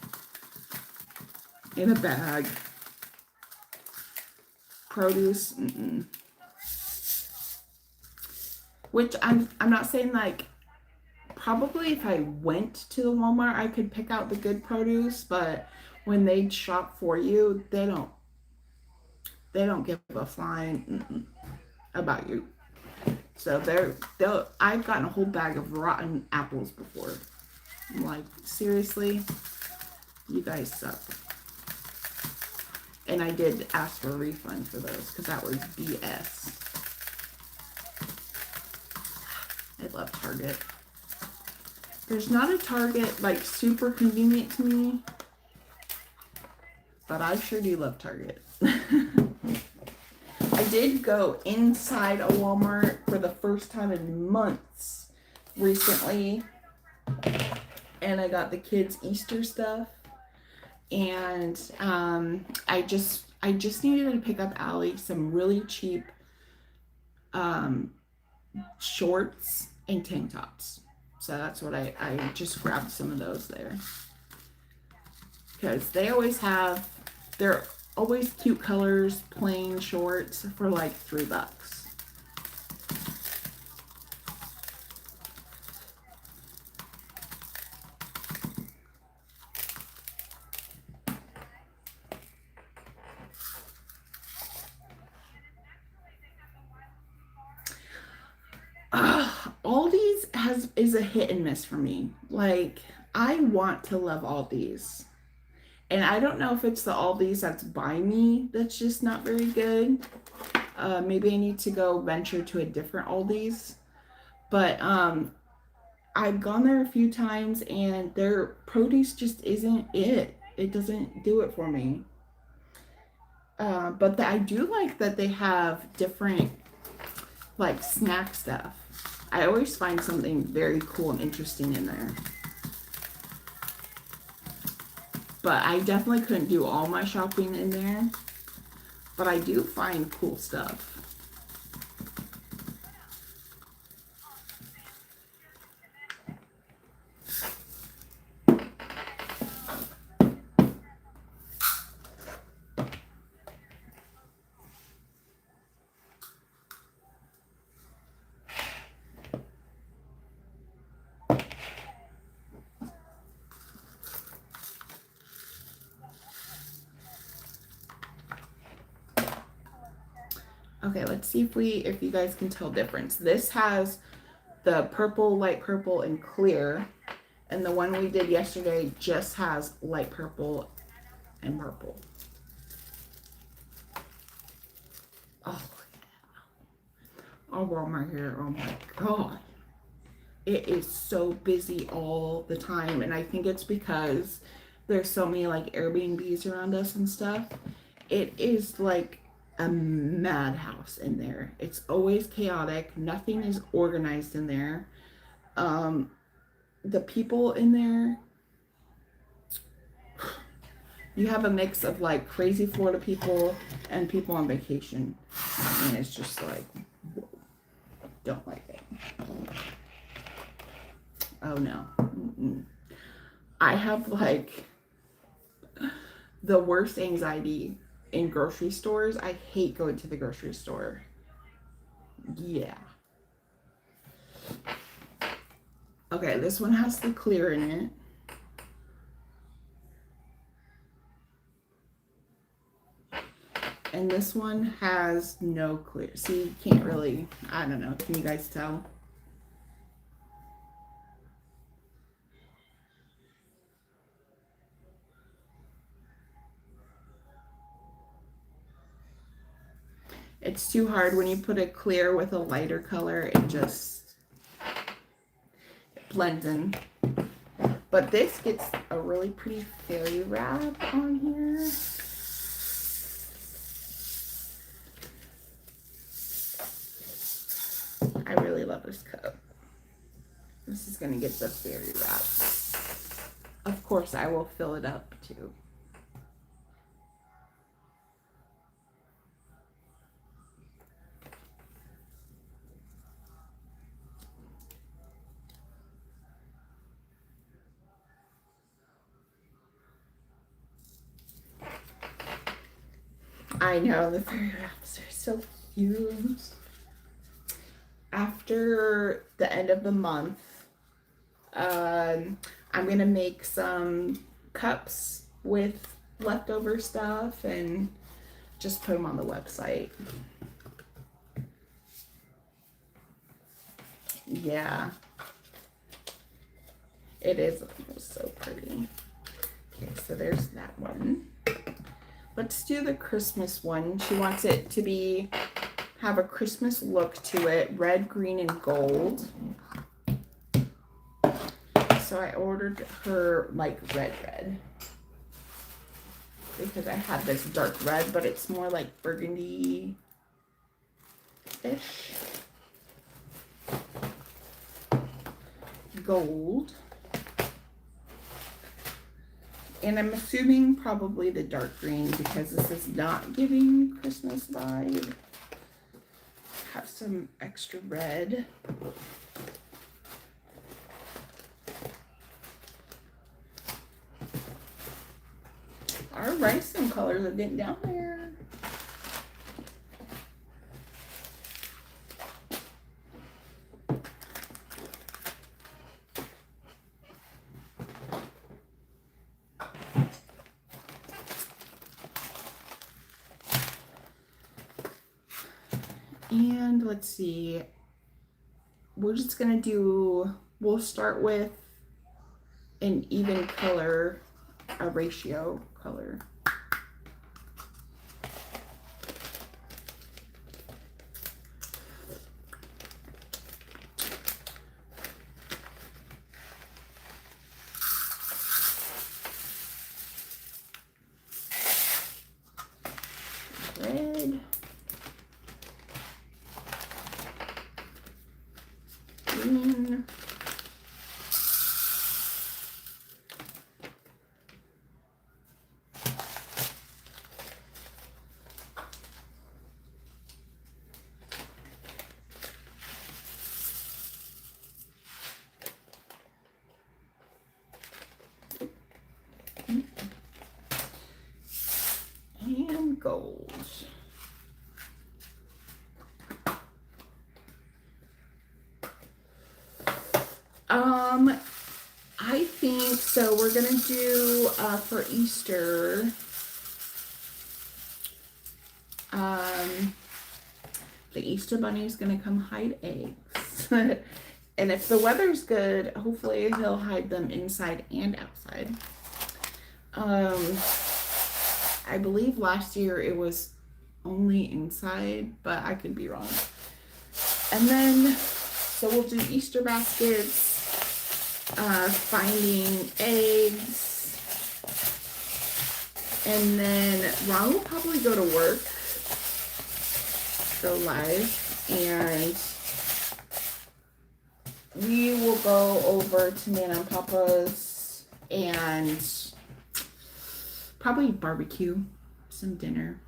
in a bag. Produce, which I'm not saying like, probably if I went to the Walmart I could pick out the good produce, but when they shop for you, they don't give a flying about you. So I've gotten a whole bag of rotten apples before. I'm like, seriously? You guys suck. And I did ask for a refund for those because that was BS. I love Target. There's not a Target like super convenient to me, but I sure do love Target. I did go inside a Walmart for the first time in months recently, and I got the kids' Easter stuff, and I just needed to pick up Allie some really cheap shorts and tank tops. So that's what I just grabbed some of those there, because they're always cute colors, plain shorts for like $3. Aldi's is a hit and miss for me. Like, I want to love Aldi's. And I don't know if it's the Aldi's that's by me that's just not very good. Maybe I need to go venture to a different Aldi's. But I've gone there a few times and their produce just isn't it. It doesn't do it for me. But I do like that they have different like snack stuff. I always find something very cool and interesting in there. But I definitely couldn't do all my shopping in there. But I do find cool stuff. Okay, let's see if you guys can tell difference. This has the purple, light purple, and clear. And the one we did yesterday just has light purple and purple. Oh, oh, wow, my hair. Oh my God. It is so busy all the time. And I think it's because there's so many like Airbnbs around us and stuff. It is like a madhouse in there. It's always chaotic. Nothing is organized in there. The people in there, you have a mix of like crazy Florida people and people on vacation. And it's just like, whoa, don't like it. Oh no. Mm-mm. I have like the worst anxiety in grocery stores. I hate going to the grocery store. Yeah. Okay, this one has the clear in it. And this one has no clear. See, you can't really, I don't know. Can you guys tell? It's too hard when you put a clear with a lighter color. It just blends in. But this gets a really pretty fairy wrap on here. I really love this cup. This is gonna get the fairy wrap. Of course, I will fill it up too. I know, the fairy wraps are so cute. After the end of the month, I'm gonna make some cups with leftover stuff and just put them on the website. Yeah, it is so pretty. Okay, so there's that one. Let's do the Christmas one. She wants it to have a Christmas look to it, red, green, and gold. So I ordered her like red because I had this dark red, but it's more like burgundy-ish. Gold. And I'm assuming probably the dark green because this is not giving Christmas vibe. Have some extra red. Our Rhinestone colors are getting down there. And let's see, we're just gonna we'll start with an even color, a ratio color. Red. Green. And gold. I think so. We're gonna do for Easter. the Easter Bunny's gonna come hide eggs. And if the weather's good, hopefully he'll hide them inside and outside. I believe last year it was only inside, but I could be wrong. And then, so we'll do Easter baskets, finding eggs, and then Ron will probably go to work, go live, and we will go over to Nana and Papa's and probably barbecue some dinner.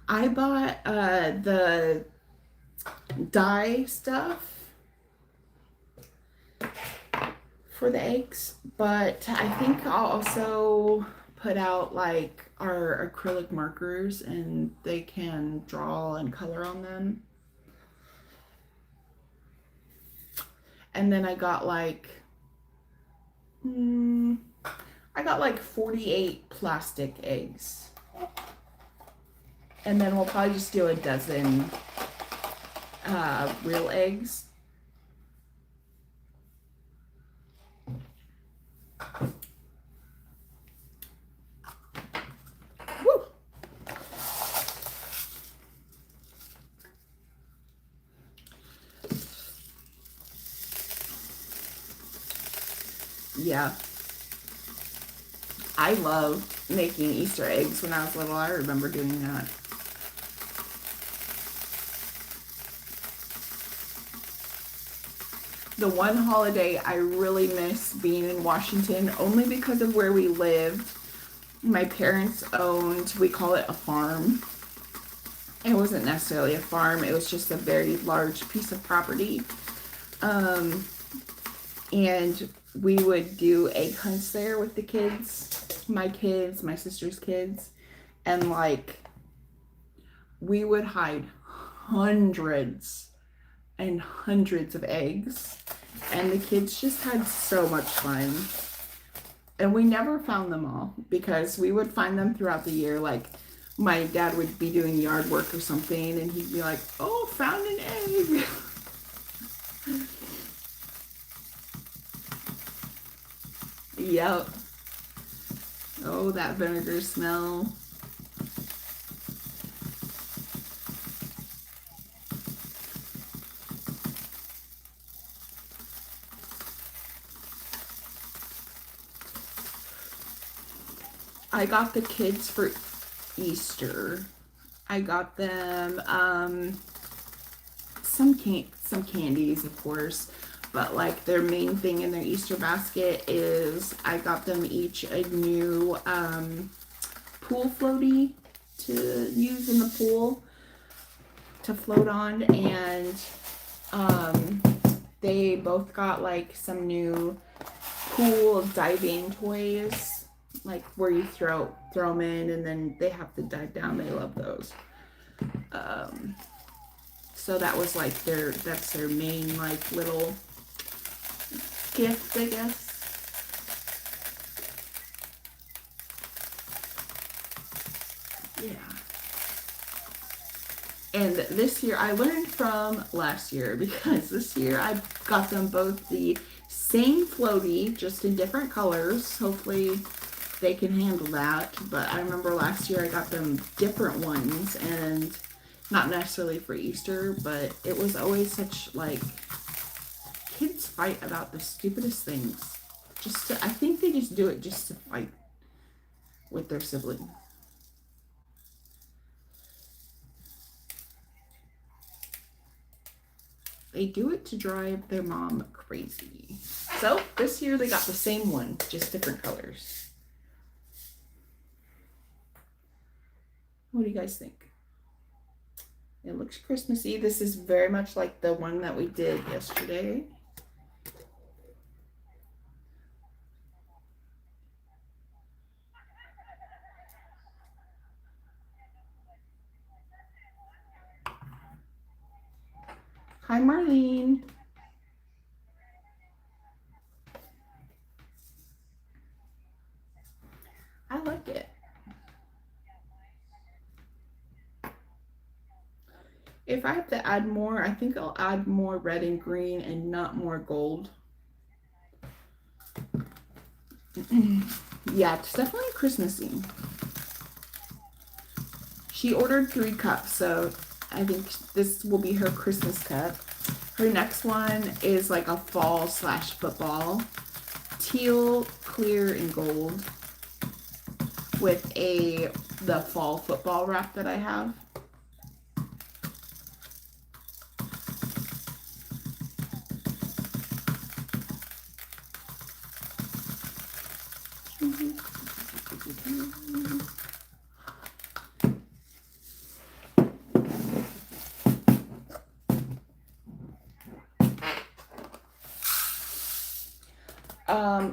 I bought the dye stuff for the eggs, but I think I'll also put out like our acrylic markers and they can draw and color on them. And then I got like 48 plastic eggs. And then we'll probably just do a dozen real eggs. Woo! Yeah. I loved making Easter eggs when I was little. I remember doing that. The one holiday I really miss being in Washington, only because of where we lived. My parents owned, we call it a farm. It wasn't necessarily a farm, it was just a very large piece of property. And we would do egg hunts there with the kids, my sister's kids, and like we would hide hundreds and hundreds of eggs, and the kids just had so much fun. And we never found them all because we would find them throughout the year. Like my dad would be doing yard work or something and he'd be like, oh, found an egg. Yep. Oh, that vinegar smell. I got the kids for Easter. I got them some candies, of course, but like their main thing in their Easter basket is I got them each a new pool floaty to use in the pool to float on, and they both got like some new pool diving toys, like where you throw them in and then they have to dive down. They love those. So that was like that's their main like little gift, I guess. Yeah. And this year I learned from last year, because this year I got them both the same floaty, just in different colors. Hopefully they can handle that. But I remember last year I got them different ones, and not necessarily for Easter, but it was always such like kids fight about the stupidest things. I think they just do it just to fight with their sibling. They do it to drive their mom crazy. So this year they got the same one, just different colors. What do you guys think? It looks Christmassy. This is very much like the one that we did yesterday. Hi, Marlene. I like it. If I have to add more, I think I'll add more red and green and not more gold. Yeah, it's definitely Christmassy. She ordered 3 cups, so I think this will be her Christmas cup. Her next one is like a fall / football. Teal, clear, and gold with the fall football wrap that I have.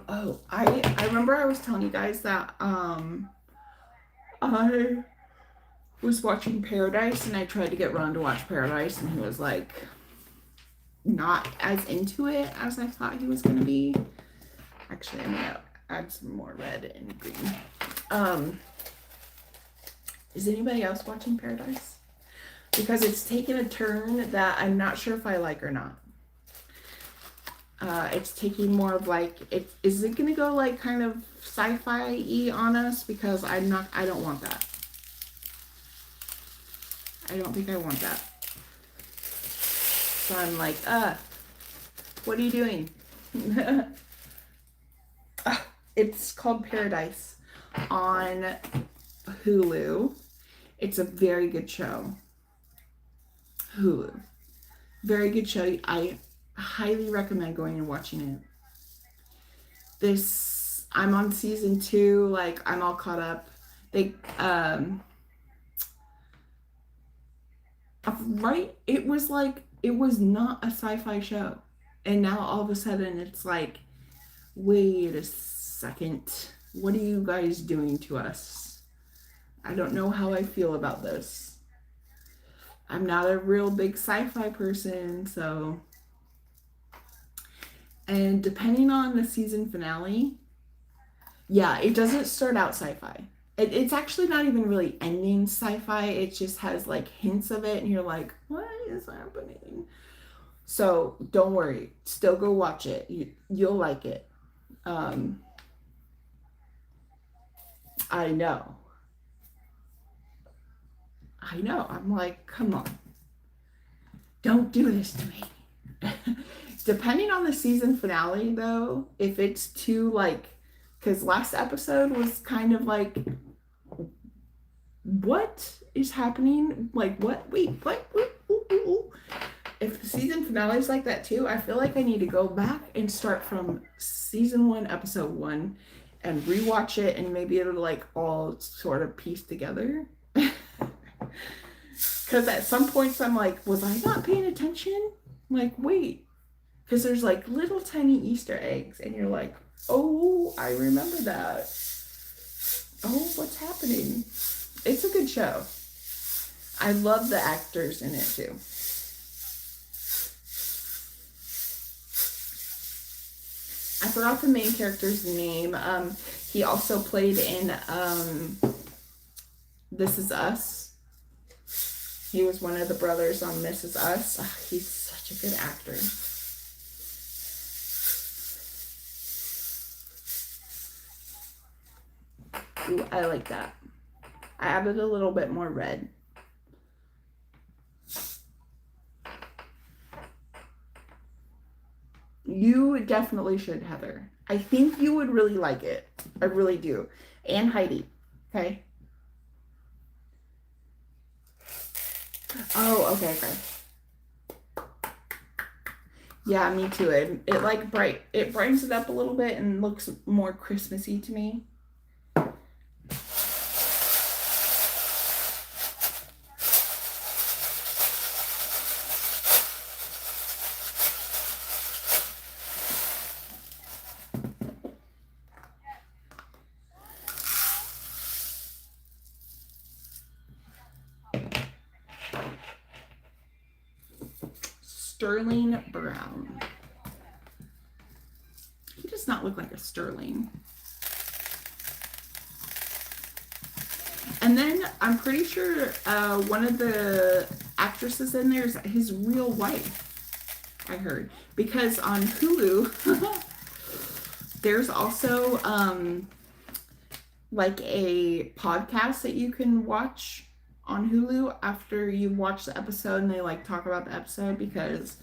Oh, I remember I was telling you guys that I was watching Paradise and I tried to get Ron to watch Paradise and he was like not as into it as I thought he was gonna be. Actually, I'm gonna add some more red and green. Is anybody else watching Paradise? Because it's taken a turn that I'm not sure if I like or not. It's taking more of like, is it gonna go like kind of sci-fi-y on us? Because I don't want that. I don't think I want that. So I'm like, what are you doing? It's called Paradise on Hulu. It's a very good show. Hulu. Very good show. I highly recommend going and watching it. I'm on season 2, like I'm all caught up. Right, it was not a sci-fi show. And now all of a sudden it's like, wait a second. What are you guys doing to us? I don't know how I feel about this. I'm not a real big sci-fi person, so. And depending on the season finale, yeah, it doesn't start out sci-fi. It's actually not even really ending sci-fi. It just has like hints of it, and you're like, what is happening? So don't worry. Still go watch it. You'll like it. I know. I'm like, come on. Don't do this to me. Depending on the season finale, though, if it's too like, because last episode was kind of like, what is happening? Like, what? Wait, what? Ooh. If the season finale is like that too, I feel like I need to go back and start from season 1, episode 1, and rewatch it, and maybe it'll like all sort of piece together. Because at some points I'm like, was I not paying attention? Like, wait. Because there's like little tiny Easter eggs, and you're like, oh, I remember that. Oh, what's happening? It's a good show. I love the actors in it too. I forgot the main character's name. He also played in This Is Us. He was one of the brothers on This Is Us. Oh, he's such a good actor. Ooh, I like that. I added a little bit more red. You definitely should, Heather. I think you would really like it. I really do. And Heidi. Okay? Oh, okay. Yeah, me too. It brightens it up a little bit and looks more Christmassy to me. Sterling Brown. He does not look like a Sterling. And then I'm pretty sure one of the actresses in there is his real wife, I heard. Because on Hulu, there's also like a podcast that you can watch on Hulu after you watch the episode, and they like talk about the episode, because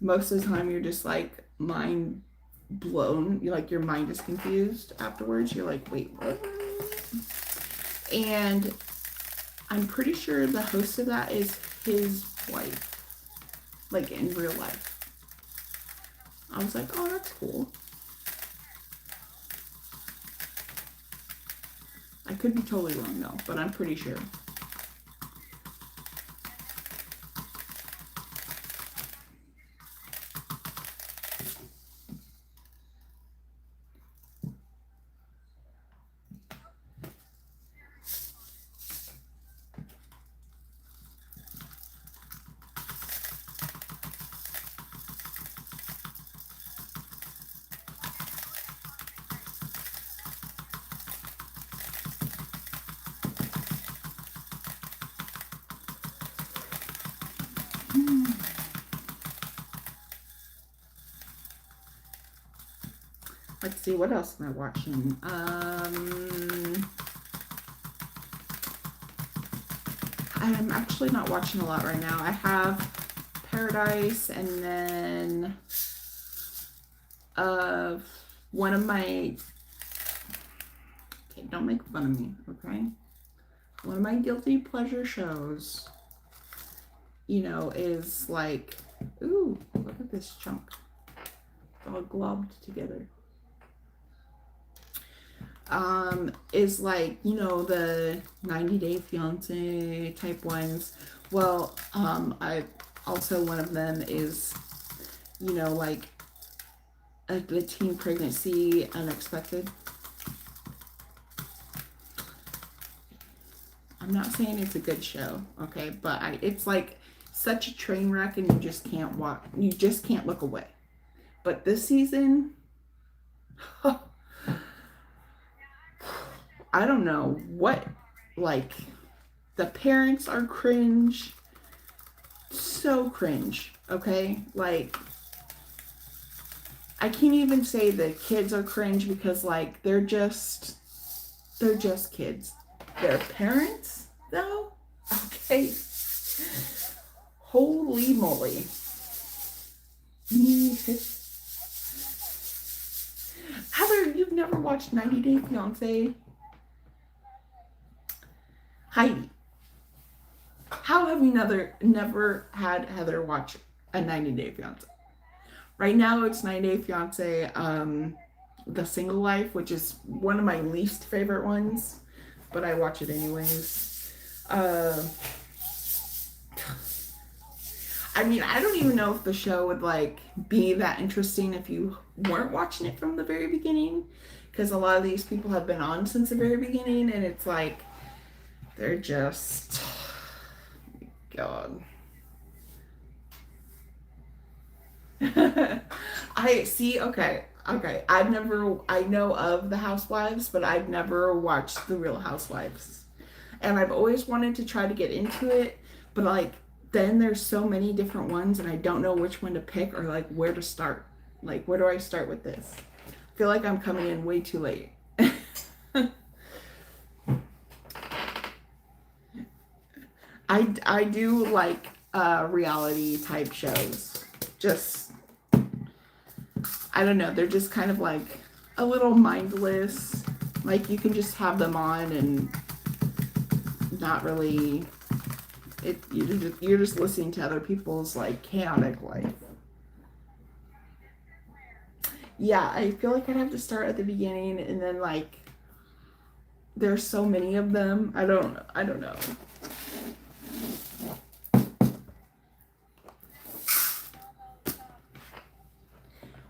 most of the time you're just like mind blown. You like, your mind is confused afterwards. You're like, wait, what? And I'm pretty sure the host of that is his wife, like in real life. I was like, oh, that's cool. I could be totally wrong though, but I'm pretty sure. Let's see, what else am I watching? I'm actually not watching a lot right now. I have Paradise, and then one of my, okay, don't make fun of me, okay? One of my guilty pleasure shows, you know, is like, ooh, look at this chunk. It's all globbed together. Is like, you know, the 90 Day Fiance type ones. Well, I also, one of them is, you know, like the teen pregnancy unexpected. I'm not saying it's a good show, okay, but it's like such a train wreck, and you just can't watch, you just can't look away. But this season, I don't know what, like, the parents are cringe, so cringe, okay? Like, I can't even say the kids are cringe, because like they're just kids. Their parents, though, okay, holy moly. Heather, you've never watched 90 Day Fiance? Heidi, how have you never had Heather watch a 90 Day Fiance? Right now it's 90 Day Fiance, The Single Life, which is one of my least favorite ones, but I watch it anyways. I mean, I don't even know if the show would like be that interesting if you weren't watching it from the very beginning, because a lot of these people have been on since the very beginning, and it's like they're just, God. I see. Okay. I know of the Housewives, but I've never watched the Real Housewives, and I've always wanted to try to get into it, but like then there's so many different ones, and I don't know which one to pick, or like where to start. Like, where do I start with this? I feel like I'm coming in way too late. I do like reality type shows. Just, I don't know, they're just kind of like a little mindless. Like, you can just have them on and not really, you're just listening to other people's like chaotic life. Yeah, I feel like I'd have to start at the beginning, and then like there's so many of them. I don't know.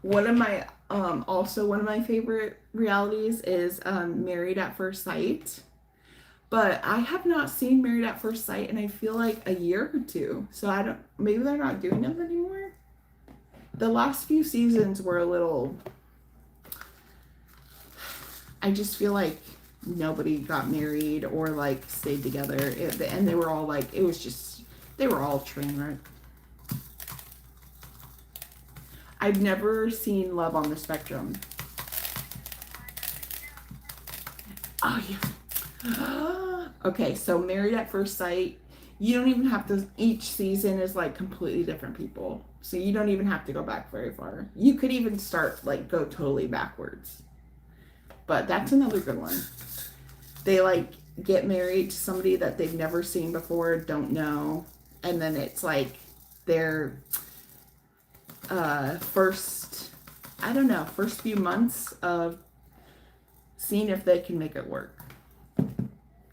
One of my also one of my favorite realities is Married at First Sight. But I have not seen Married at First Sight in I feel like a year or two. So I don't, maybe they're not doing that anymore. The last few seasons were a little, I just feel like nobody got married or like stayed together. And they were all like, it was just They were all train wreck. I've never seen Love on the Spectrum. Oh, yeah. Okay, so Married at First Sight, you don't even have to, each season is like completely different people. So you don't even have to go back very far. You could even start, like, go totally backwards. But that's another good one. They, like, get married to somebody that they've never seen before, don't know. And then it's like their first few months of seeing if they can make it work.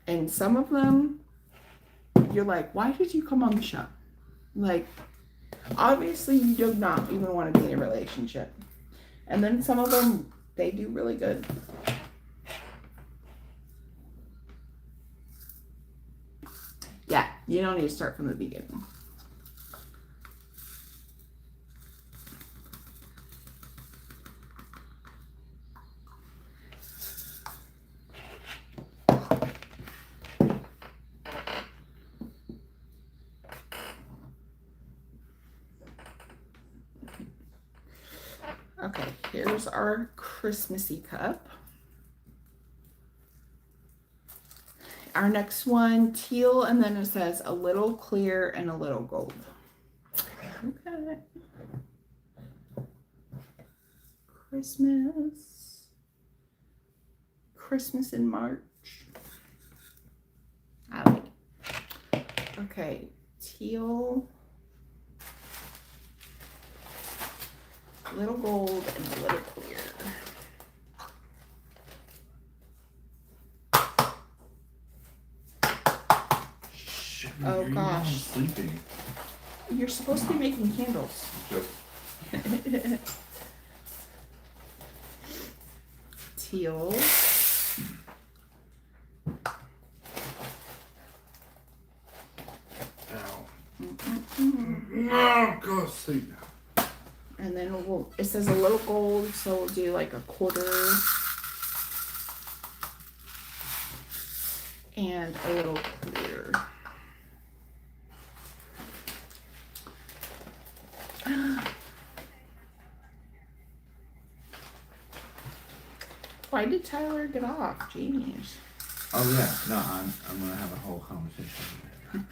And some of them, you're like, why did you come on the show? Like, obviously you do not even want to be in a relationship. And then some of them, they do really good. Yeah, you don't need to start from the beginning. Okay, here's our Christmassy cup. Our next one, teal, and then it says a little clear and a little gold. Okay. Christmas in March. I like it. Okay, teal, little gold, and a little clear. Shit, Oh, you're gosh. sleeping. You're supposed to be making candles. Yep. Teal. Ow. Mm-mm-mm. No, go to sleep now. And then it says a little gold, so we'll do like a quarter. And a little clear. Why did Tyler get off? Genius. Oh yeah, no, I'm gonna have a whole conversation.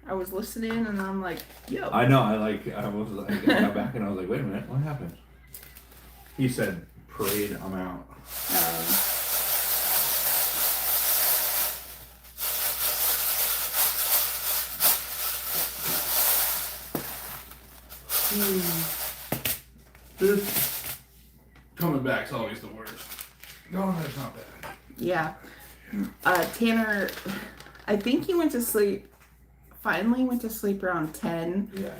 I was listening and I'm like, yo. I know. I got back and I was like, wait a minute, what happened? He said, "Parade, I'm out." This coming back's always the worst. No, that's not bad. Yeah. Tanner, I think he went to sleep, finally went to sleep around 10. Yeah.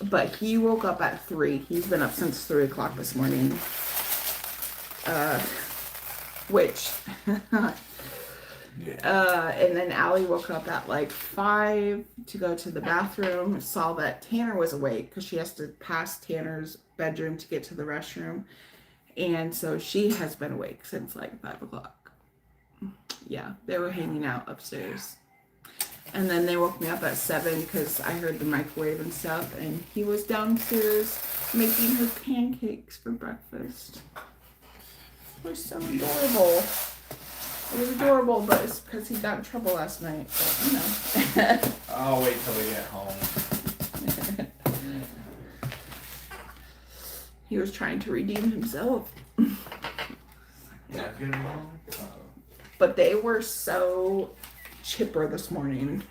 But he woke up at 3. He's been up since 3 o'clock this morning. Which, and then Allie woke up at like 5 to go to the bathroom, saw that Tanner was awake because she has to pass Tanner's bedroom to get to the restroom. And so she has been awake since like 5 o'clock. Yeah, they were hanging out upstairs. And then they woke me up at 7 because I heard the microwave and stuff. And he was downstairs making her pancakes for breakfast. It was so adorable. It was adorable, but it's because he got in trouble last night. But, you know. I'll wait till we get home. He was trying to redeem himself. Yeah, get home. But they were so chipper this morning.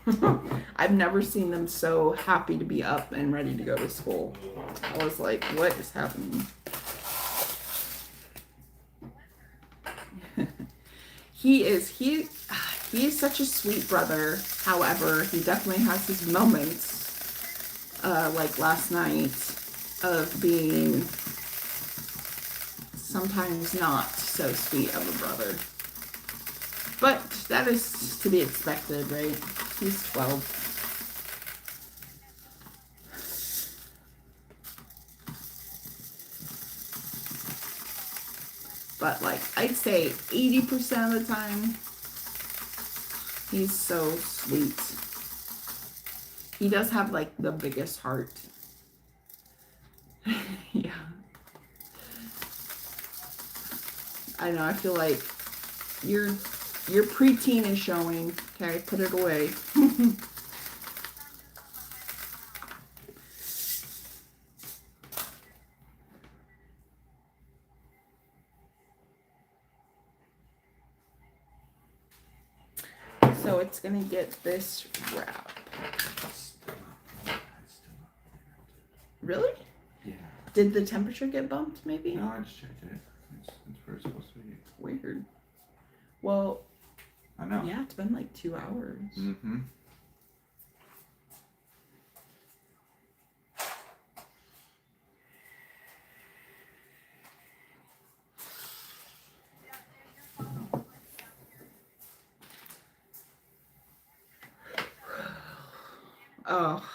I've never seen them so happy to be up and ready to go to school. I was like, what is happening? He is such a sweet brother. However, he definitely has his moments, like last night, of being sometimes not so sweet of a brother. But that is to be expected, right? He's 12. But like, I'd say 80% of the time, He's so sweet. He does have like the biggest heart. Yeah. I know, I feel like your preteen is showing. Okay, put it away. So it's gonna get this wrap. Really? Yeah. Did the temperature get bumped maybe? No, I just checked it. It's where it's supposed to be. Weird. Well, I know. yeah, it's been like 2 hours. Mm-hmm. Oh,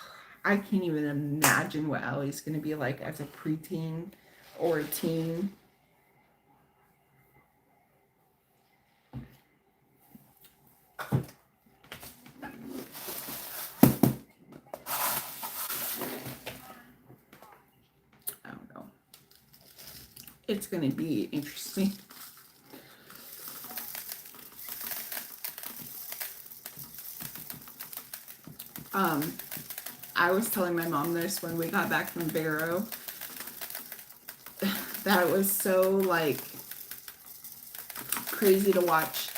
I can't even imagine what Allie's gonna be like as a preteen or a teen. I don't know. It's gonna be interesting. I was telling my mom this when we got back from Vero, that it was so like crazy to watch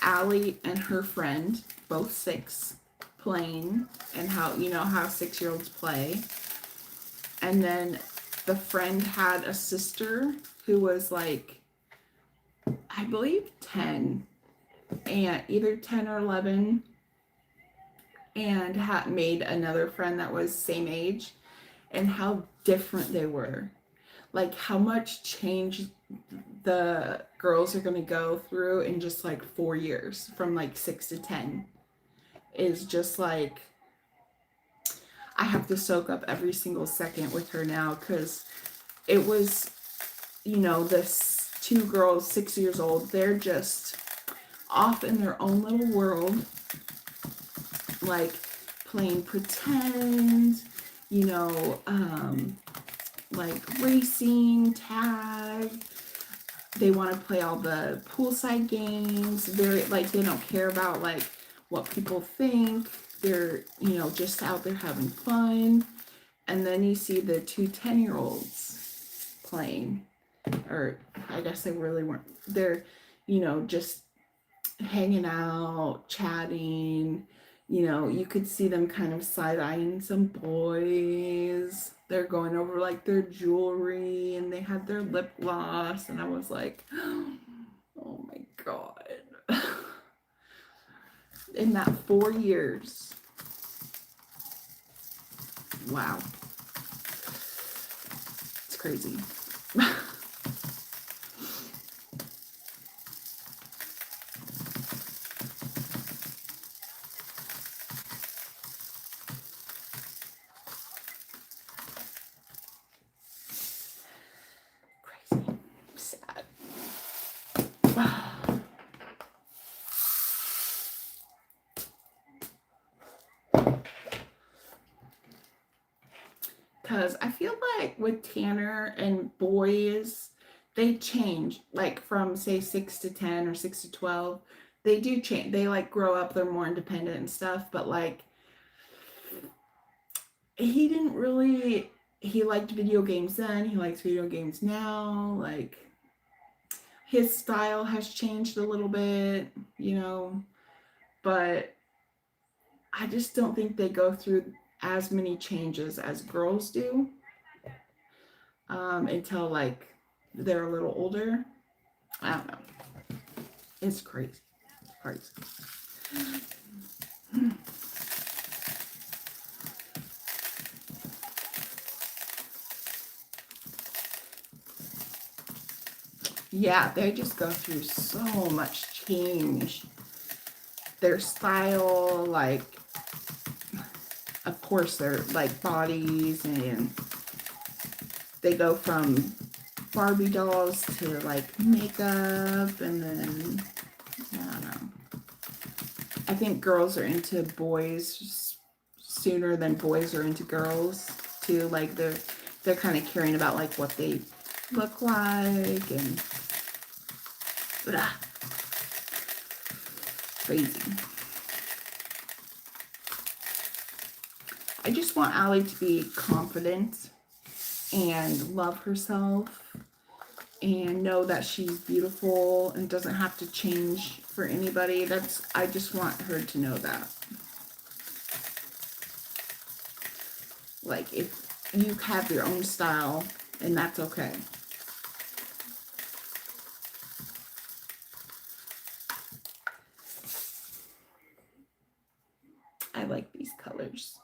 Allie and her friend, both 6, playing, and how, you know how 6-year-olds play. And then the friend had a sister who was like, I believe 10, and either 10 or 11, and had made another friend that was same age, and how different they were. Like how much change the girls are going to go through in just like 4 years from like 6 to 10 is just like, I have to soak up every single second with her now, because it was, you know, this 2 girls, 6 years old, they're just off in their own little world, like playing pretend, you know, like racing, tag. They want to play all the poolside games. Very, like, they don't care about like what people think. They're, you know, just out there having fun. And then you see the 2 10-year-olds playing, or I guess they really weren't. They're, you know, just hanging out, chatting. You know, you could see them kind of side-eyeing some boys. They're going over like their jewelry, and they had their lip gloss, and I was like, oh my God. In that 4 years. Wow. It's crazy. Crazy. Sad. Because I feel like with Tanner and boys, they change. Like from, say, 6 to 10 or 6 to 12, they do change. They like grow up, they're more independent and stuff. But like, he didn't really, he liked video games then, he likes video games now. Like, his style has changed a little bit, you know. But I just don't think they go through as many changes as girls do, until like they're a little older. I don't know. It's crazy. It's crazy. Yeah, they just go through so much change. Their style, like, of course, their like bodies, and they go from Barbie dolls to like makeup, and then I don't know. I think girls are into boys sooner than boys are into girls too. Like they're kind of caring about like what they look like and crazy. I just want Allie to be confident and love herself and know that she's beautiful and doesn't have to change for anybody. I just want her to know that. Like, if you have your own style, and that's okay. I like these colors.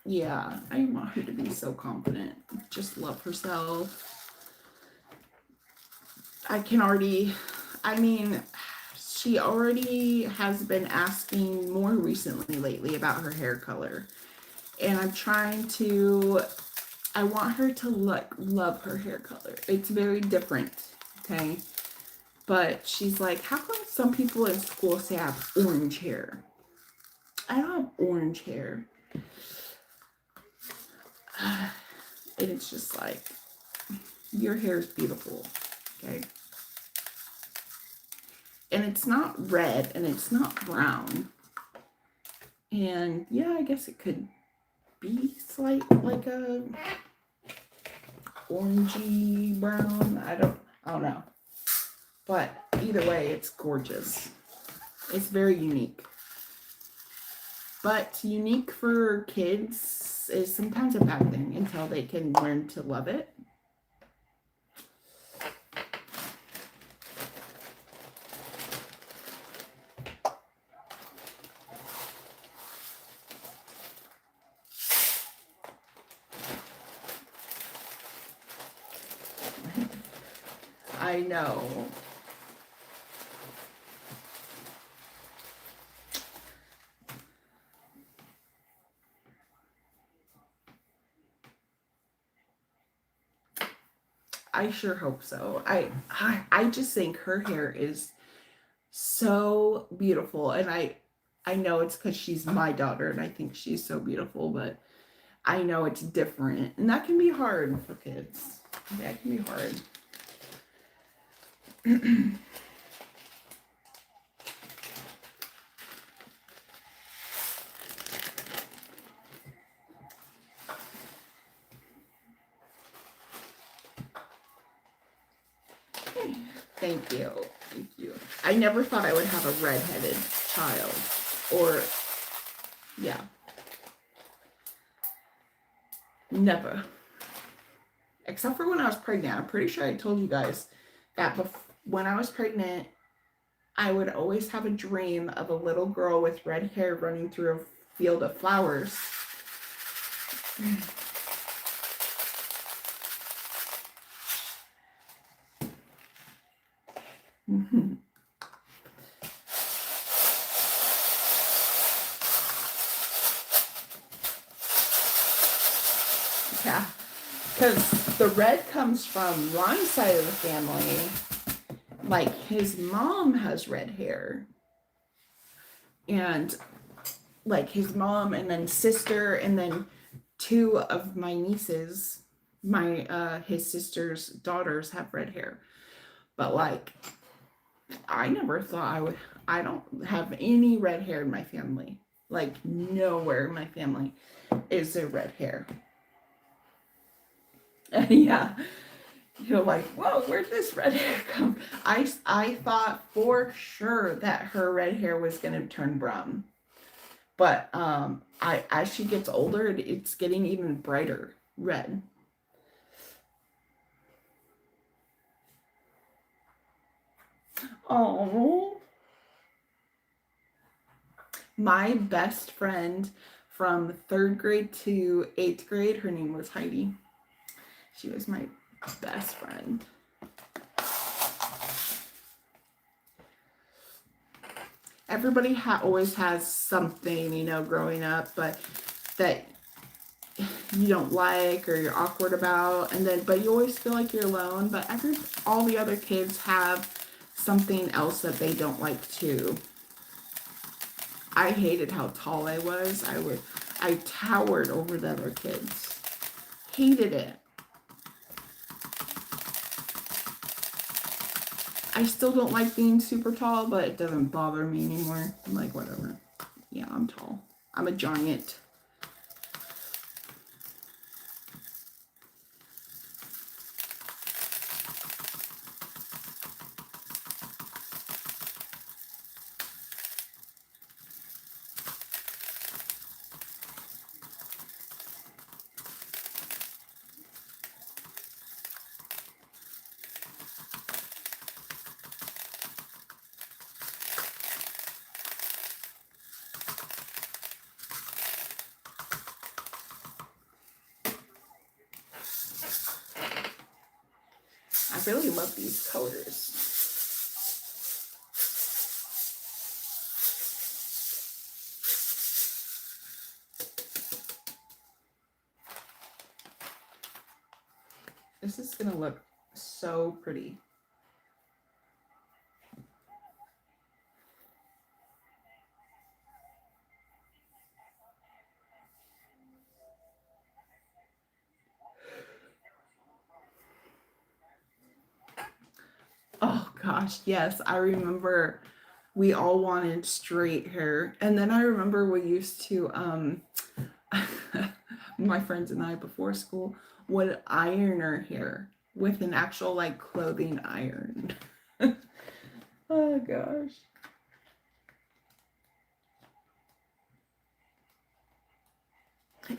Yeah, I want her to be so confident. Just love herself. She already has been asking more recently lately about her hair color. And I want her to love her hair color. It's very different, okay? But she's like, how come some people in school say I have orange hair? I don't have orange hair. And it's just like, your hair is beautiful, okay? And it's not red and it's not brown. And yeah, I guess it could be like a orangey brown. I don't know. But either way, it's gorgeous. It's very unique. But unique for kids is sometimes a bad thing until they can learn to love it. I know. I sure hope so. I just think her hair is so beautiful, and I know it's because she's my daughter and I think she's so beautiful, but I know it's different, and that can be hard for kids. That can be hard. Thank you. Thank you. I never thought I would have a redheaded child. Or, yeah. Never. Except for when I was pregnant. I'm pretty sure I told you guys that when I was pregnant, I would always have a dream of a little girl with red hair running through a field of flowers. Yeah, because the red comes from Ron's side of the family. Like, his mom has red hair. And, like, his mom and then sister and then two of my nieces, his sister's daughters have red hair. But, like, I never thought I don't have any red hair in my family. Like, nowhere in my family is there red hair. Yeah. You're like, whoa, where'd this red hair come? I thought for sure that her red hair was gonna turn brown. But as she gets older, it's getting even brighter red. Oh. My best friend from 3rd grade to 8th grade, her name was Heidi. She was my best friend. Everybody always has something, growing up, but that you don't like or you're awkward about, and then but you always feel like you're alone, but all the other kids have something else that they don't like too. I hated how tall I was. I towered over the other kids. Hated it. I still don't like being super tall, but it doesn't bother me anymore. I'm like, whatever. Yeah, I'm tall. I'm a giant. I really love these colors. This is gonna look so pretty. Oh gosh, yes, I remember we all wanted straight hair. And then I remember we used to my friends and I before school would iron our hair with an actual like clothing iron. Oh gosh.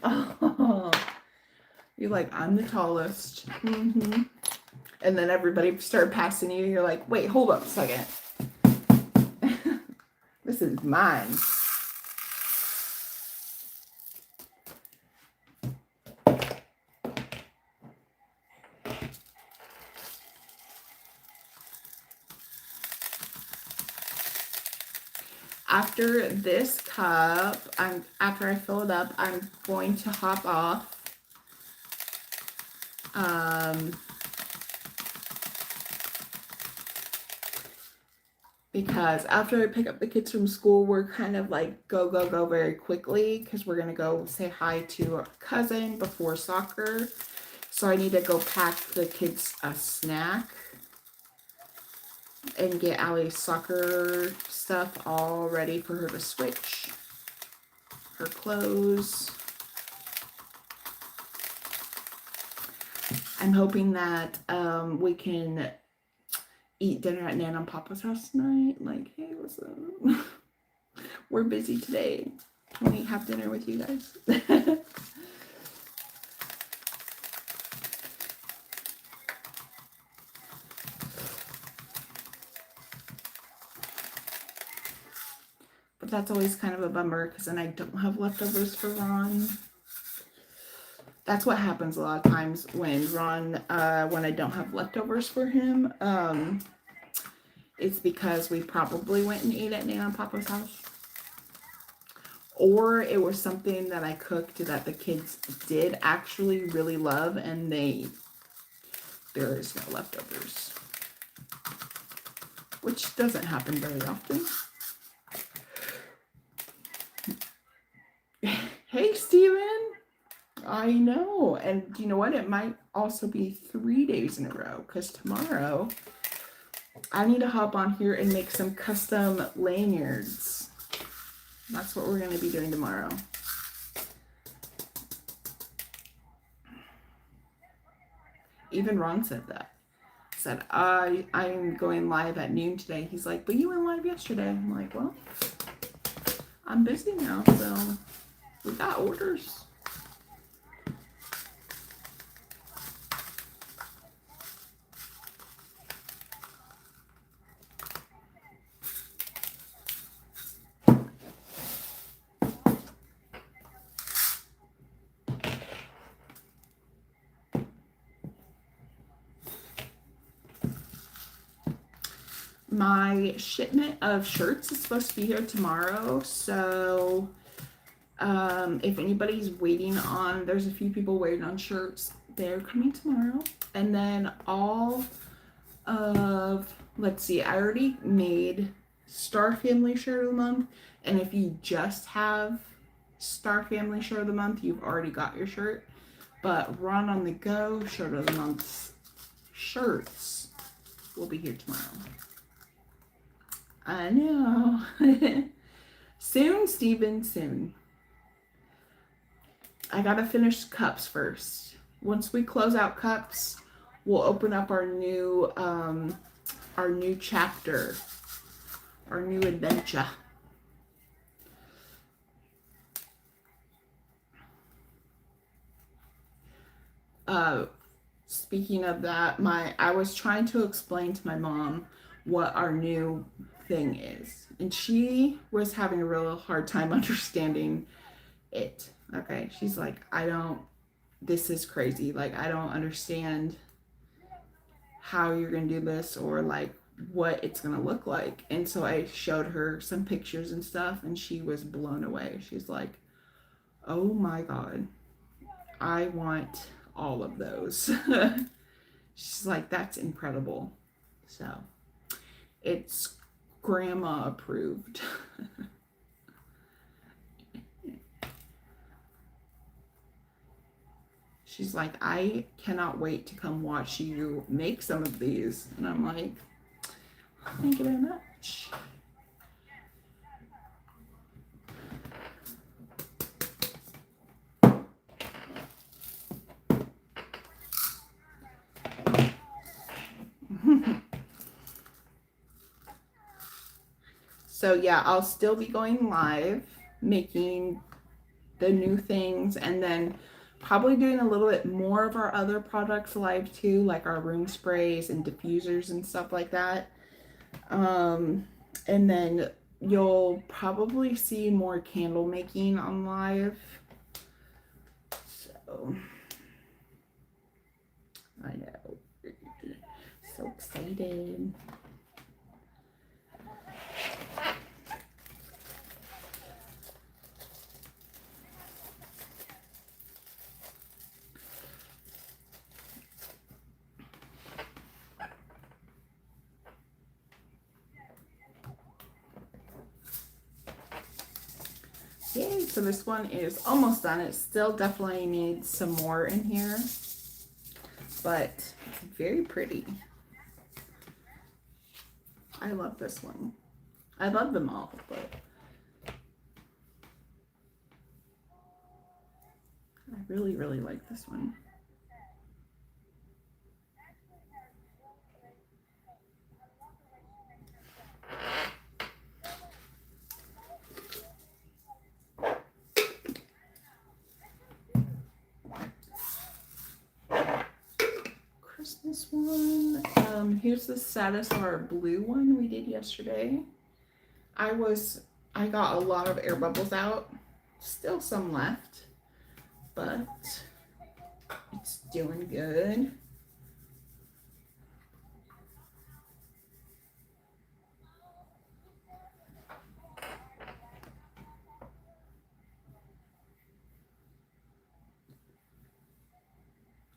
Oh, you're like, I'm the tallest. Mm-hmm. And then everybody started passing you. You're like, wait, hold up a second. This is mine. After this cup, after I fill it up, I'm going to hop off. Because after I pick up the kids from school, we're kind of like go very quickly because we're going to go say hi to a cousin before soccer. So I need to go pack the kids a snack and get Allie's soccer stuff all ready for her to switch. Her clothes. I'm hoping that we can eat dinner at Nan and Papa's house tonight. Like, hey, what's up? We're busy today. Can we have dinner with you guys? But that's always kind of a bummer because then I don't have leftovers for Ron. That's what happens a lot of times when Ron, when I don't have leftovers for him. It's because we probably went and ate at Nana and Papa's house. Or it was something that I cooked that the kids did actually really love and there is no leftovers. Which doesn't happen very often. Hey, Steven. I know. And you know what? It might also be 3 days in a row because tomorrow I need to hop on here and make some custom lanyards. That's what we're going to be doing tomorrow. Even Ron said that. Said, I'm going live at noon today. He's like, but you went live yesterday. I'm like, well, I'm busy now, so we got orders. My shipment of shirts is supposed to be here tomorrow, so If anybody's waiting on, there's a few people waiting on shirts. They're coming tomorrow. And then all of, let's see, I already made Star Family Shirt of the Month. And if you just have Star Family Shirt of the Month, you've already got your shirt. But Run on the Go Shirt of the Month shirts will be here tomorrow. I know. Soon, Steven, soon. I gotta finish cups first. Once we close out cups, we'll open up our new chapter, our new adventure. Speaking of that, I was trying to explain to my mom what our new thing is, and she was having a real hard time understanding it. Okay, she's like, this is crazy. Like, I don't understand how you're gonna do this or like what it's gonna look like. And so I showed her some pictures and stuff, and she was blown away. She's like, oh my God, I want all of those. She's like, that's incredible. So it's grandma approved. She's like, I cannot wait to come watch you make some of these. And I'm like, thank you very much. So yeah, I'll still be going live, making the new things, and then probably doing a little bit more of our other products live too, like our room sprays and diffusers and stuff like that. And then you'll probably see more candle making on live. So I know, so excited. Yay, so this one is almost done. It still definitely needs some more in here, but it's very pretty. I love this one. I love them all, but I really, really like this one. Christmas one. Here's the status of our blue one we did yesterday. I got a lot of air bubbles out. Still some left, but it's doing good.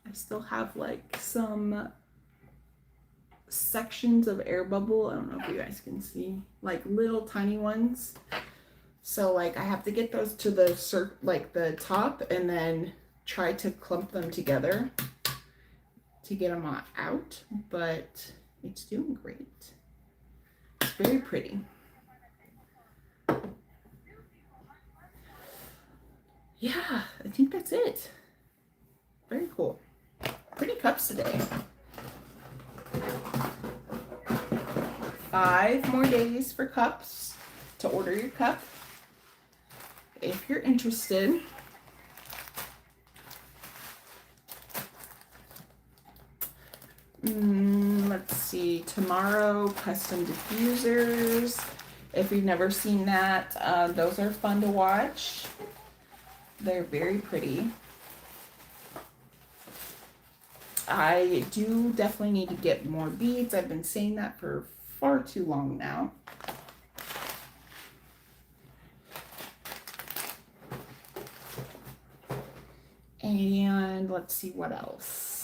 I still have like some sections of air bubble. I don't know if you guys can see, like little tiny ones. So like I have to get those to the the top and then try to clump them together to get them out, but it's doing great. It's very pretty. Yeah, I think that's it. Very cool. Pretty cups today. 5 more days for cups to order your cup if you're interested. Let's see, tomorrow, custom diffusers. If you've never seen that, those are fun to watch. They're very pretty. I do definitely need to get more beads. I've been saying that for far too long now. And let's see what else.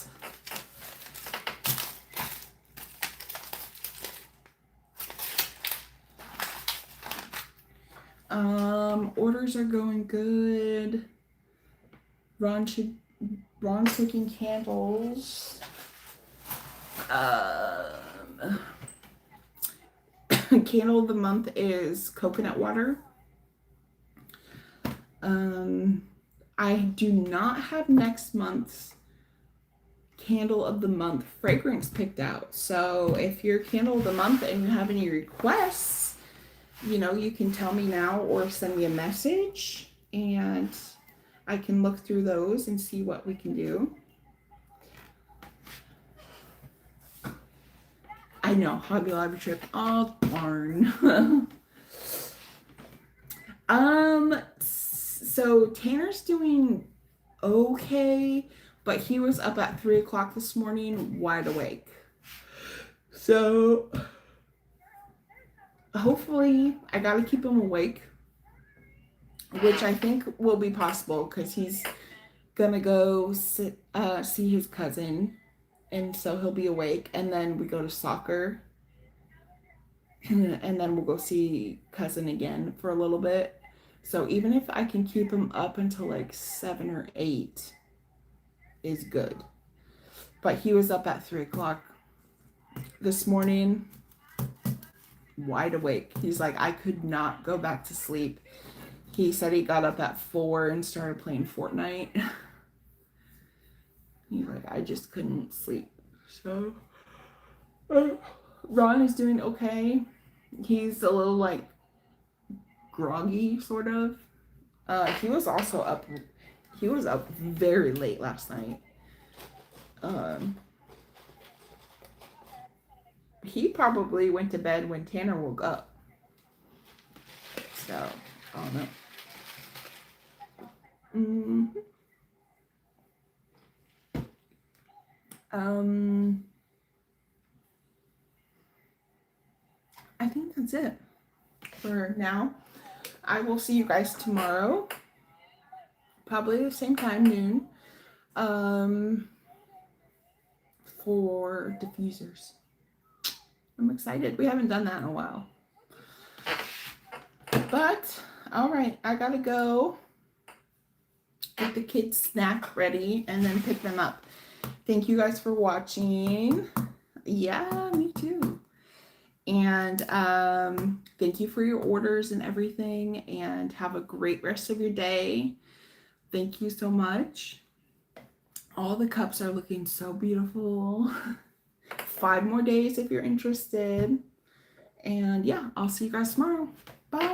Orders are going good. Ron's cooking candles. Candle of the month is coconut water. I do not have next month's candle of the month fragrance picked out. So if you're candle of the month and you have any requests, you know, you can tell me now or send me a message and I can look through those and see what we can do. I know, Hobby Lobby trip. Oh, darn. So Tanner's doing okay, but he was up at 3 o'clock this morning, wide awake. So hopefully I gotta keep him awake, which I think will be possible because he's gonna go see his cousin, and so he'll be awake, and then we go to soccer, and then we'll go see cousin again for a little bit. So even if I can keep him up until like 7 or 8 is good. But he was up at 3 o'clock this morning, wide awake. He's like, I could not go back to sleep. He said he got up at 4 and started playing Fortnite. He's like, I just couldn't sleep. So Ron is doing okay. He's a little like groggy, sort of. He was also up. He was up very late last night. He probably went to bed when Tanner woke up. So I don't know. I think that's it for now. I will see you guys tomorrow, probably the same time, noon, for diffusers. I'm excited. We haven't done that in a while. But, all right, I gotta go get the kids' snack ready and then pick them up. Thank you guys for watching. Yeah, me too. And thank you for your orders and everything, and have a great rest of your day. Thank you so much. All the cups are looking so beautiful. 5 more days if you're interested. And yeah, I'll see you guys tomorrow. Bye.